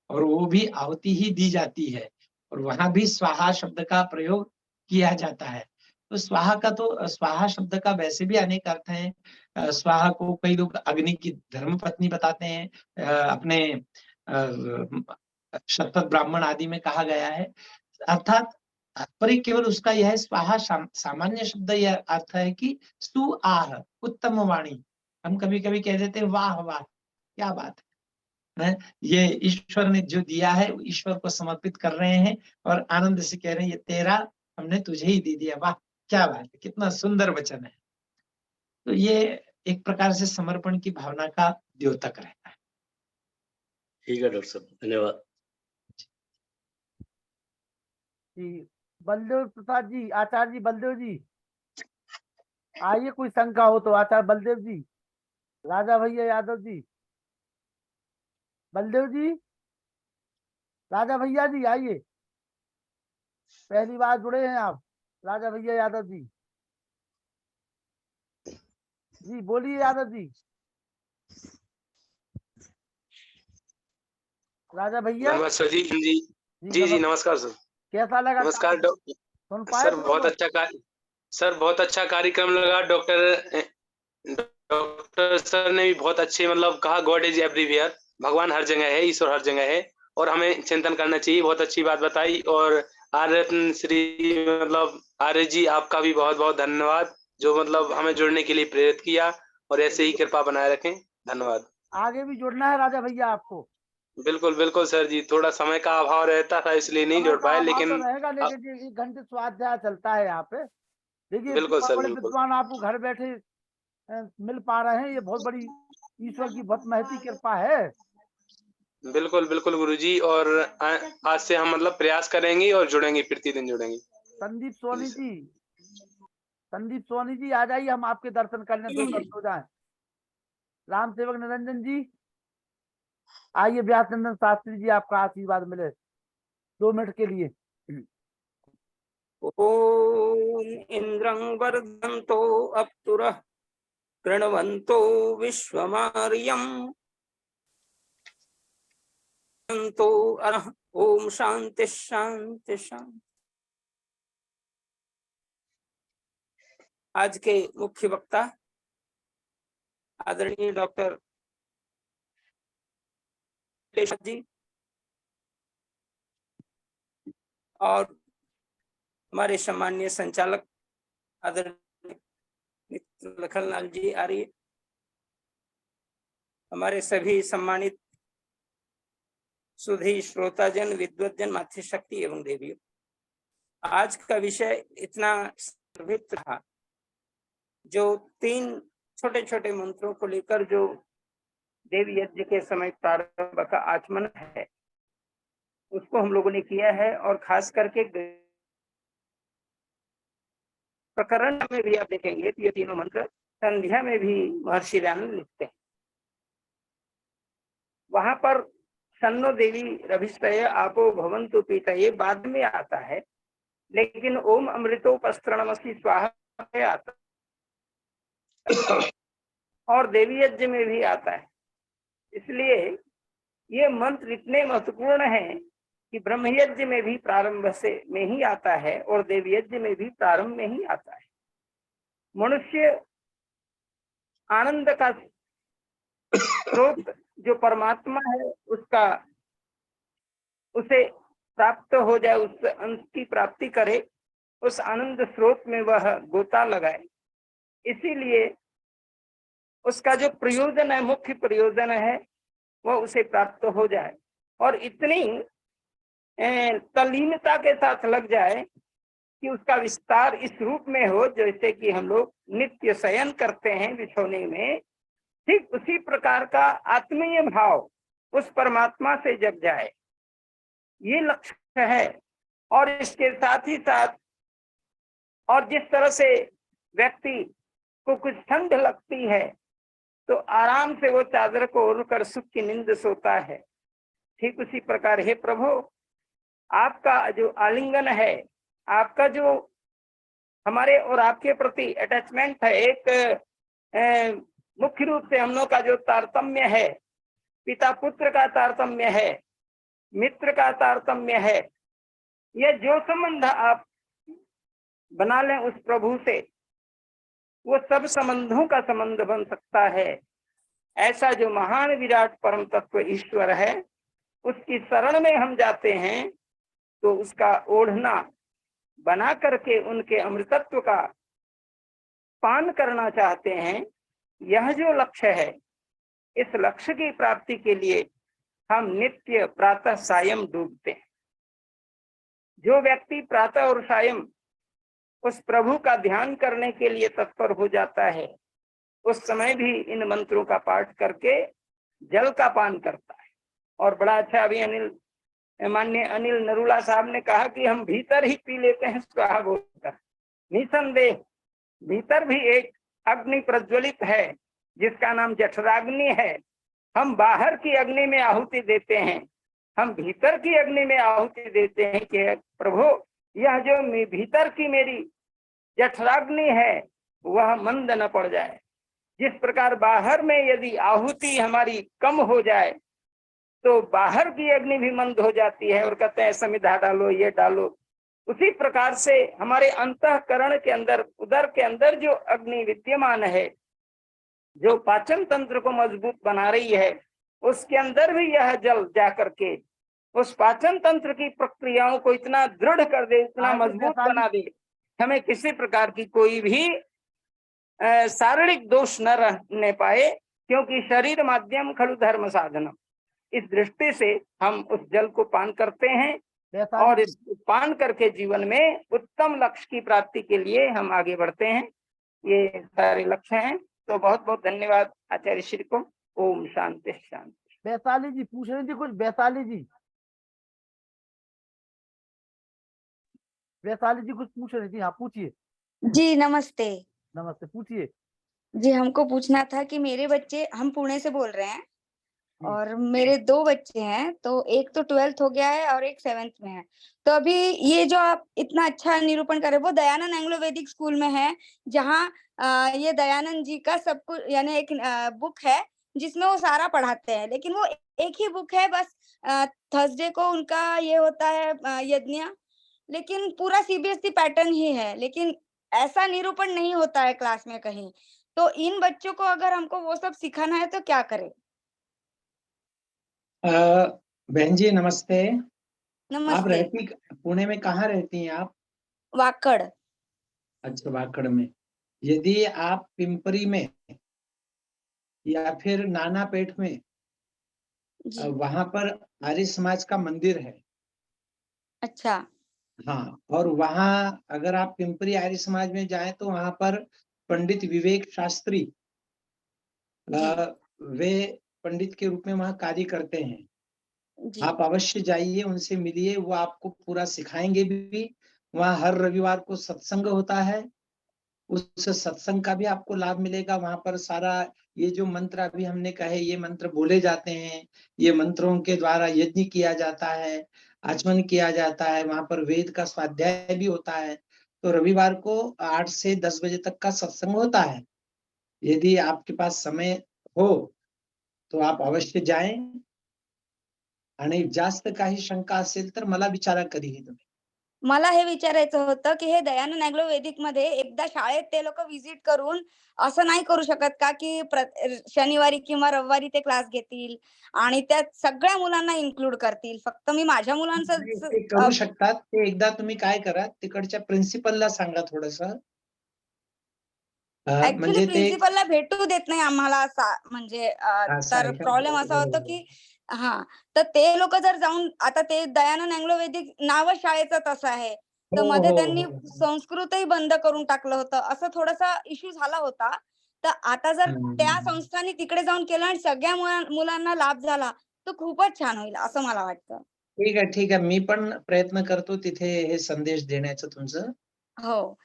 और वो भी आहुति ही दी जाती है। और वहां भी स्वाहा शब्द का प्रयोग किया जाता है। तो स्वाहा का तो स्वाहा शब्द का वैसे भी अनेक अर्थ हैं। स्वाहा को कई लोग अग्नि की धर्म पत्नी बताते हैं, अपने शतपथ ब्राह्मण आदि में कहा गया है। अर्थात तात्पर्य केवल उसका यह है, स्वाहा सामान्य शब्द यह अर्थ है कि सु आह, उत्तम वाणी। हम कभी कभी कह देते हैं वाह वाह, क्या बात है, ये ईश्वर ने जो दिया है ईश्वर को समर्पित कर रहे हैं और आनंद से कह रहे हैं ये तेरा, हमने तुझे ही दे दिया, वाह क्या बात है, कितना सुंदर वचन है। तो ये एक प्रकार से समर्पण की भावना का द्योतक रहता है। ठीक है डॉक्टर साहब, धन्यवाद जी। बलदेव प्रसाद जी, आचार्य जी बलदेव जी आइए, कोई शंका हो तो। आचार्य बलदेव जी, राजा भैया यादव जी, बलदेव जी, राजा भैया जी आइए, पहली बार जुड़े हैं आप। राजा भैया यादव जी, जी बोलिए यादव जी। राजा भैया नमस्कार जी। जी जी जी नमस्कार सर। कैसा लगा? नमस्कार सुन पाए सर, बहुत अच्छा सर, बहुत अच्छा कार्यक्रम लगा। डॉक्टर सर ने भी बहुत अच्छे मतलब कहा, गॉड इज एवरीवेयर, भगवान हर जगह है, ईश्वर हर जगह है और हमें चिंतन करना चाहिए। बहुत अच्छी बात बताई। और आर्य श्री मतलब आर्य जी, आपका भी बहुत बहुत धन्यवाद, जो मतलब हमें जुड़ने के लिए प्रेरित किया, और ऐसे ही कृपा बनाए रखें। धन्यवाद। आगे भी जुड़ना है राजा भैया आपको? बिल्कुल बिल्कुल सर जी, थोड़ा समय का अभाव रहता था इसलिए नहीं जुड़ पाए, लेकिन तो रहेगा, लेकिन ये 1 घंटे स्वाध्याय चलता है यहाँ पे। देखिए बिल्कुल सर, बड़े बिल्कुल विद्वान आपको घर बैठे मिल पा रहे हैं, ये बहुत बड़ी ईश्वर की बहुत महती कृपा है। बिल्कुल बिल्कुल गुरुजी, और आज से हम मतलब प्रयास करेंगे और जुड़ेंगे, प्रतिदिन जुड़ेंगे। संदीप सोनी जी, संदीप सोनी जी आ जाइए, हम आपके दर्शन करने 2 मिनट हो जाए। राम सेवक निरंजन जी आइए, व्यासनंदन शास्त्री जी आपका आशीर्वाद मिले 2 मिनट के लिए। ओम इंद्रं वर्धन्तो अप्सुरः कृण्वन्तो विश्वमार्यम् ओम शांति शांति शांति। आज के मुख्य वक्ता आदरणीय डॉक्टर जी और हमारे सम्माननीय संचालक आदरणीय लखनलाल जी आर्य, हमारे सभी सम्मानित सुधी श्रोताजन, विद्वतजन, मातृशक्ति एवं देवियों, आज का विषय इतना सर्वित रहा। जो 3 छोटे छोटे मंत्रों को लेकर जो देवी यज्ञ के समय प्रारंभ का आचमन है, उसको हम लोगों ने किया है। और खास करके प्रकरण में भी आप देखेंगे तो ये तीनों मंत्र संध्या में भी महर्षि दयानंद लिखते हैं। वहां पर सन्नो देवी रभिस्तय आपो भवन्तु पीतये बाद में आता है, लेकिन ओम अमृतोपस्त्रणमसि स्वाहा में आता है और देवी यज्ञ में भी आता है। इसलिए ये मंत्र इतने महत्वपूर्ण हैं कि ब्रह्म यज्ञ में भी प्रारंभ से में ही आता है और देवी यज्ञ में भी प्रारंभ में ही आता है। मनुष्य आनंद का स्रोत जो परमात्मा है उसे प्राप्त हो जाए, उस अंश की प्राप्ति करे, उस आनंद स्रोत में वह गोता लगाए। इसीलिए उसका जो प्रयोजन है, मुख्य प्रयोजन है, वह उसे प्राप्त हो जाए और इतनी तल्लीनता के साथ लग जाए कि उसका विस्तार इस रूप में हो, जैसे कि हम लोग नित्य शयन करते हैं बिछौने में, ठीक उसी प्रकार का आत्मीय भाव उस परमात्मा से जग जाए, ये लक्ष्य है। और इसके साथ ही साथ, और जिस तरह से व्यक्ति को कुछ ठंड लगती है तो आराम से वो चादर को ओढ़कर सुख की नींद सोता है, ठीक उसी प्रकार हे प्रभु, आपका जो आलिंगन है, आपका जो हमारे और आपके प्रति अटैचमेंट है, एक मुख्य रूप से हम लोग का जो तारतम्य है, पिता पुत्र का तारतम्य है, मित्र का तारतम्य है, यह जो संबंध आप बना लें उस प्रभु से, वो सब संबंधों का संबंध बन सकता है। ऐसा जो महान विराट परम तत्व ईश्वर है, उसकी शरण में हम जाते हैं तो उसका ओढ़ना बना करके उनके अमृतत्व का पान करना चाहते हैं। यह जो लक्ष्य है, इस लक्ष्य की प्राप्ति के लिए हम नित्य प्रातः सायं डूबते हैं। जो व्यक्ति प्रातः और सायं उस प्रभु का ध्यान करने के लिए तत्पर हो जाता है, उस समय भी इन मंत्रों का पाठ करके जल का पान करता है। और बड़ा अच्छा अभी माननीय अनिल नरूला साहब ने कहा कि हम भीतर ही पी लेते हैं स्वाहा बोलकर। निसंदेह भीतर भी एक अग्नि प्रज्वलित है जिसका नाम जठराग्नि है। हम बाहर की अग्नि में आहुति देते हैं, हम भीतर की अग्नि में आहुति देते हैं कि प्रभु यह जो भीतर की मेरी जठराग्नि है वह मंद न पड़ जाए। जिस प्रकार बाहर में यदि आहुति हमारी कम हो जाए तो बाहर की अग्नि भी मंद हो जाती है और कहते हैं समिधा डालो, ये डालो। उसी प्रकार से हमारे अंतःकरण के अंदर, उदर के अंदर जो अग्नि विद्यमान है, जो पाचन तंत्र को मजबूत बना रही है, उसके अंदर भी यह जल जा करके उस पाचन तंत्र की प्रक्रियाओं को इतना दृढ़ कर दे, इतना मजबूत बना दे, हमें किसी प्रकार की कोई भी शारीरिक दोष न रहने पाए, क्योंकि शरीर माध्यम खलु धर्म साधनम। इस दृष्टि से हम उस जल को पान करते हैं और इस पान करके जीवन में उत्तम लक्ष्य की प्राप्ति के लिए हम आगे बढ़ते हैं। ये सारे लक्ष्य हैं। तो बहुत बहुत धन्यवाद आचार्य श्री को। ओम शांति शांति। वैशाली जी पूछ रही थी कुछ। वैशाली जी कुछ पूछ रही थी। हाँ पूछिए। जी नमस्ते। नमस्ते, पूछिए। जी हमको पूछना था कि मेरे बच्चे, हम पुणे से बोल रहे हैं और मेरे 2 बच्चे हैं, तो एक तो 12th हो गया है और एक 7th में है। तो अभी ये जो आप इतना अच्छा निरूपण कर रहे हैं वो दयानंद एंग्लो वैदिक स्कूल में है, जहाँ ये दयानंद जी का सब कुछ यानी एक बुक है जिसमें वो सारा पढ़ाते हैं, लेकिन वो एक ही बुक है बस। थर्सडे को उनका ये होता है यज्ञ, लेकिन पूरा सीबीएसई पैटर्न ही है, लेकिन ऐसा निरूपण नहीं होता है क्लास में कहीं। तो इन बच्चों को अगर हमको वो सब सिखाना है तो क्या करें? बहन जी नमस्ते। आप नमस्ते। रहती पुणे में कहाँ रहती हैं आप? वाकड़। अच्छा, वाकड़ में। यदि आप पिंपरी में या फिर नानापेट में, जी। वहां पर आर्य समाज का मंदिर है। अच्छा। हाँ, और वहाँ अगर आप पिंपरी आर्य समाज में जाएं तो वहां पर पंडित विवेक शास्त्री वे पंडित के रूप में वहाँ कार्य करते हैं। जी। आप अवश्य जाइए, उनसे मिलिए, वो आपको पूरा सिखाएंगे भी। वहाँ हर रविवार को सत्संग होता है, उस सत्संग का भी आपको लाभ मिलेगा। वहां पर सारा ये जो मंत्र अभी हमने कहे, ये मंत्र बोले जाते हैं, ये मंत्रों के द्वारा यज्ञ किया जाता है, आचमन किया जाता है। वहां पर वेद का स्वाध्याय भी होता है। तो रविवार को 8 से 10 बजे तक का सत्संग होता है। यदि आपके पास समय हो तो आप अवश्य जाएं। आणि जास्त काही शंका असेल तर मला विचारा कधीही तुम्ही। मला हे विचारायचं होतं की हे दयानंद एंग्लो वैदिक मध्ये एकदा शाळेत ते लोक व्हिजिट करून असं नाही करू शकत का की शनिवारी किंवा रविवारी ते क्लास घेतील आणि त्यात सगळ्या मुलांना इन्क्लूड करतील? फक्त मी माझ्या मुलांचं ते करू शकतात। ते एकदा तुम्ही काय करा, तिकडच्या प्रिन्सिपलला सांगा थोडंसं. ऍक्च्युअली म्हणजे ते प्रिन्सिपलला भेटू देत नाही आम्हाला म्हणजे असं तर आहे का? प्रॉब्लेम असा होतो की तर ते लोक जर जाऊन, आता ते दयानंद एंग्लो वैदिक नावच शाळेचं तसं आहे, तर हो, मध्ये हो, त्यांनी हो. संस्कृतही बंद करून टाकलं होतं, असं थोडासा इश्यू झाला होता. तर आता जर त्या संस्थांनी तिकडे जाऊन केलं आणि सगळ्या मुलांना लाभ झाला तर खूपच छान होईल असं मला वाटतं. ठीक आहे, ठीक आहे. मी पण प्रयत्न करतो तिथे हे संदेश देण्याचं तुमचं. हो.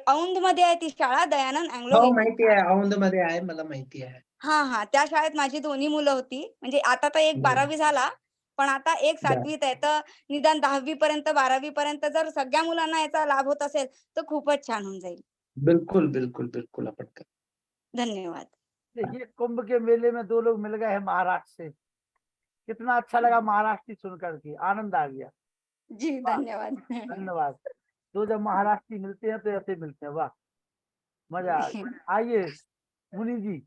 औंध मध्ये आहे ती शाळा, दयानंद एंग्लो हो, वैदिक. माहिती आहे. औंधमध्ये आहे, मला माहिती आहे. हां. त्या शाळेत माझी दोन्ही मुलं होती. म्हणजे आता तर एक 12वी झाला, पण आता एक 7वीत आहे. तर निदान 10वी पर्यंत, 12वी पर्यंत जर सगळ्या मुलांना याचा लाभ होत असेल, तर खूपच छान होऊन जाईल. बिल्कुल, बिल्कुल, बिल्कुल आपण कर। धन्यवाद। देखिए कुंभ के मेले में 2 लोग मिल गए हैं महाराष्ट्र से। कितना अच्छा लगा महाराष्ट्र सुन करके, आनंद आ गया। जी धन्यवाद। धन्यवाद। तो जब महाराष्ट्री मिलते हैं तो ऐसे मिलते हैं, वाह मजा आ गया। आइए मुनि जी,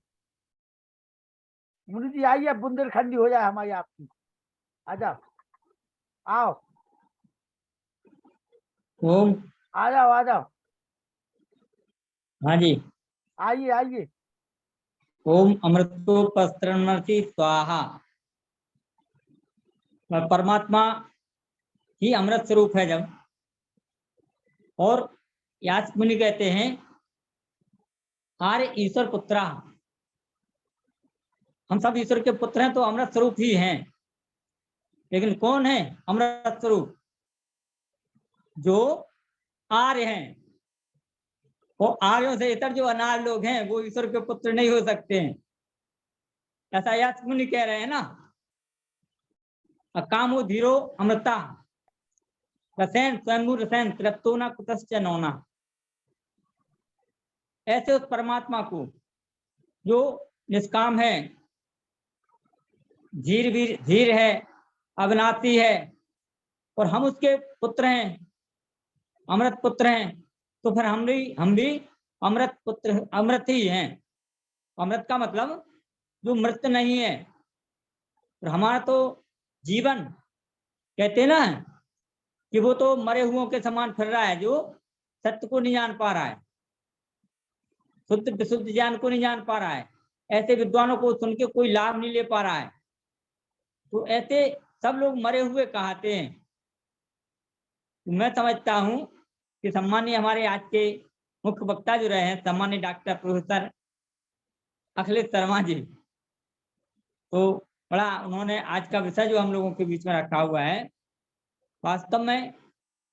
मुनि जी आइए, अब बुंदेलखंडी हो जाए हमारी आपकी, आ जाओ, आओ ओम। आ जाओ आ जाओ, हाँ जी। आइए आइए। ओम अमृतोपस्त्रमति स्वाहा। परमात्मा ही अमृत स्वरूप है जब, और यास्क मुनि कहते हैं आर्य ईश्वर पुत्रा, हम सब ईश्वर के पुत्र हैं तो अमृत स्वरूप ही हैं। लेकिन कौन है अमृत स्वरूप? जो आर्य हैं। वो आर्यों से इतर जो अनार्य लोग हैं वो ईश्वर के पुत्र नहीं हो सकते हैं, ऐसा यास्क मुनि कह रहे हैं ना। कामो धीरो अमृता रसैन स्वयं रसैन तृप्तो न कुतश्च नौना। ऐसे उस परमात्मा को जो निष्काम है, धीर है, अविनाशी है, और हम उसके पुत्र हैं, अमृत पुत्र हैं, तो फिर हम भी अमृत पुत्र, अमृत ही हैं। अमृत का मतलब जो मृत नहीं है। और हमारा तो जीवन कहते हैं ना कि वो तो मरे हुओं के समान फिर रहा है, जो सत्य को नहीं जान पा रहा है, शुद्ध विशुद्ध ज्ञान को नहीं जान पा रहा है। ऐसे विद्वानों को सुन के कोई लाभ नहीं ले पा रहा है। तो ऐसे सब लोग मरे हुए कहते हैं। मैं समझता हूं कि सम्मानीय हमारे आज के मुख्य वक्ता जो रहे हैं, सम्मानीय डॉक्टर प्रोफेसर अखिलेश शर्मा जी, तो बड़ा उन्होंने आज का विषय जो हम लोगों के बीच में रखा हुआ है, वास्तव में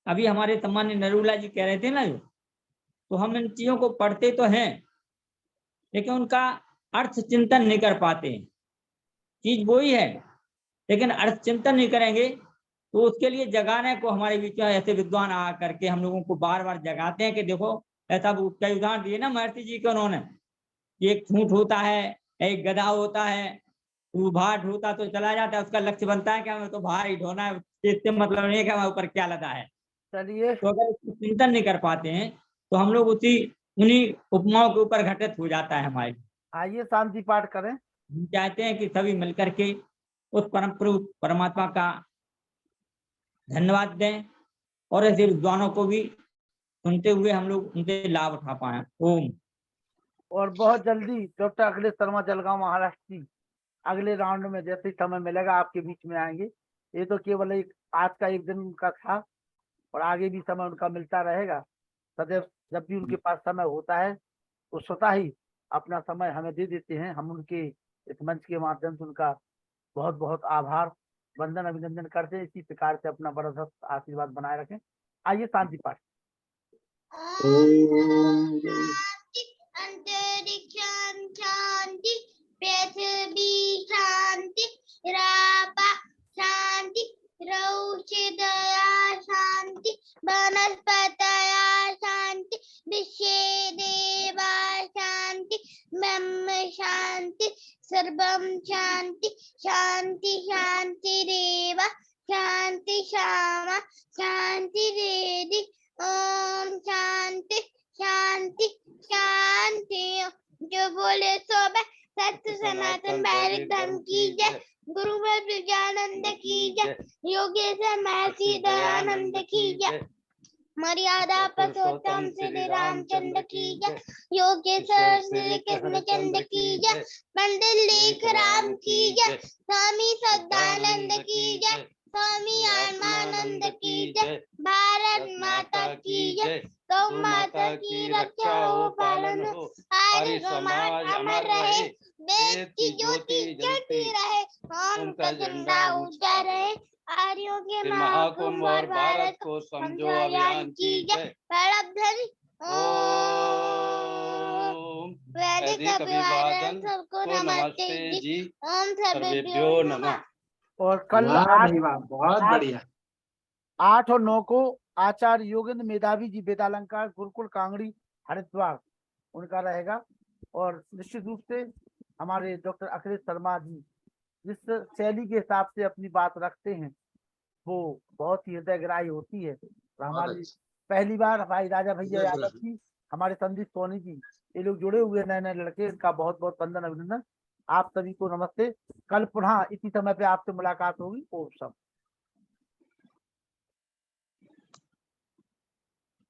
अभी हमारे सम्मानीय नरूला जी कह रहे थे ना, जो तो हम इन चीजों को पढ़ते तो हैं लेकिन उनका अर्थ चिंतन नहीं कर पाते। चीज वो ही है लेकिन अर्थ चिंतन नहीं करेंगे, तो उसके लिए जगाने को हमारे बीच में ऐसे विद्वान आ करके हम लोगों को बार बार जगाते हैं कि देखो ऐसा कई उदाहरण दिए ना महर्षि जी के उन्होंने। एक छूट होता है, एक गधा होता है, वो भार ढोता तो चला जाता है, उसका लक्ष्य बनता है कि हमें तो भार ही ढोना है, इससे मतलब नहीं है कि हमारे ऊपर क्या लदा है। चलिए, तो अगर इसको चिंतन नहीं कर पाते हैं तो हम लोग उन्हीं उपमाओं के ऊपर घटित हो जाता है हमारे। आइए शांति पाठ करें। हम चाहते हैं कि सभी मिलकर के उस परम प्रभु परमात्मा का धन्यवाद दें और ऐसे विद्वानों को भी सुनते हुए हम लोग उनसे लाभ उठा पाए। ओम। और बहुत जल्दी डॉक्टर अखिलेश शर्मा जलगांव महाराष्ट्र की अगले राउंड में जैसे ही समय मिलेगा आपके बीच में आएंगे। ये तो केवल एक आज का एक दिन का था और आगे भी समय उनका मिलता रहेगा। सदैव जब भी उनके पास समय होता है तो स्वतः ही अपना समय हमें दे देते हैं। हम उनके इस मंच के माध्यम से उनका बहुत बहुत आभार, वंदन, अभिनंदन करते हैं। इसी प्रकार से अपना बड़ा आशीर्वाद बनाए रखें। आइए शांति पाठ। अंतरिक्षं शांति, पृथ्वी शांति, रापा शांति, रौषधया शांति, वनस्पतया शांति, विश्वे देवा शांति, ब्रह्म शांति, सर्वं शांति, शांति शांतिरेव, शांति शामा शांतिरेधि। ओम शांति शांति शांति। जो बोले सो सत्य सनातन वैदिक धर्म की जय। गुरु विज्ञानंद की जय। योगेश्वर महर्षि दयानंद की जय। मर्यादा पुरुषोत्तम श्री रामचंद्र की जय। योगेश्वर श्री कृष्णचंद्र की जय। पंडित लेख राम की जय। स्वामी सदानंद की जय। स्वामी आत्मानंद की जय। भारत माता की जय। गौ माता की रक्षा हो, पालन हो, आर्य समाज अमर रहे, वेद की ज्योति जलती रहे, ओम का झंडा ऊंचा रहे, आर्यों के महाकुंभ और भारत को समझो अभियान की जय। ध्वनि ओम। वैदिक अभिवादन सबको नमस्ते जी। ओम सर्वेभ्यो नमः। और कल बहुत बढ़िया 8 और 9 को आचार्य योगेंद्र मेधावी जी वेदालंकार गुरुकुल कांगड़ी हरिद्वार उनका रहेगा। और निश्चित रूप से हमारे डॉक्टर अखिलेश शर्मा जी जिस शैली के हिसाब से अपनी बात रखते हैं वो बहुत ही हृदयग्राही होती है। और हमारी पहली बार भाई राजा भैया यादव जी, हमारे संदीप सोनी जी, ये लोग जुड़े हुए नए नए लड़के, इनका बहुत बहुत वंदन अभिनंदन। आप सभी को नमस्ते। कल पुनः इसी समय पे आपसे मुलाकात होगी। ओम सब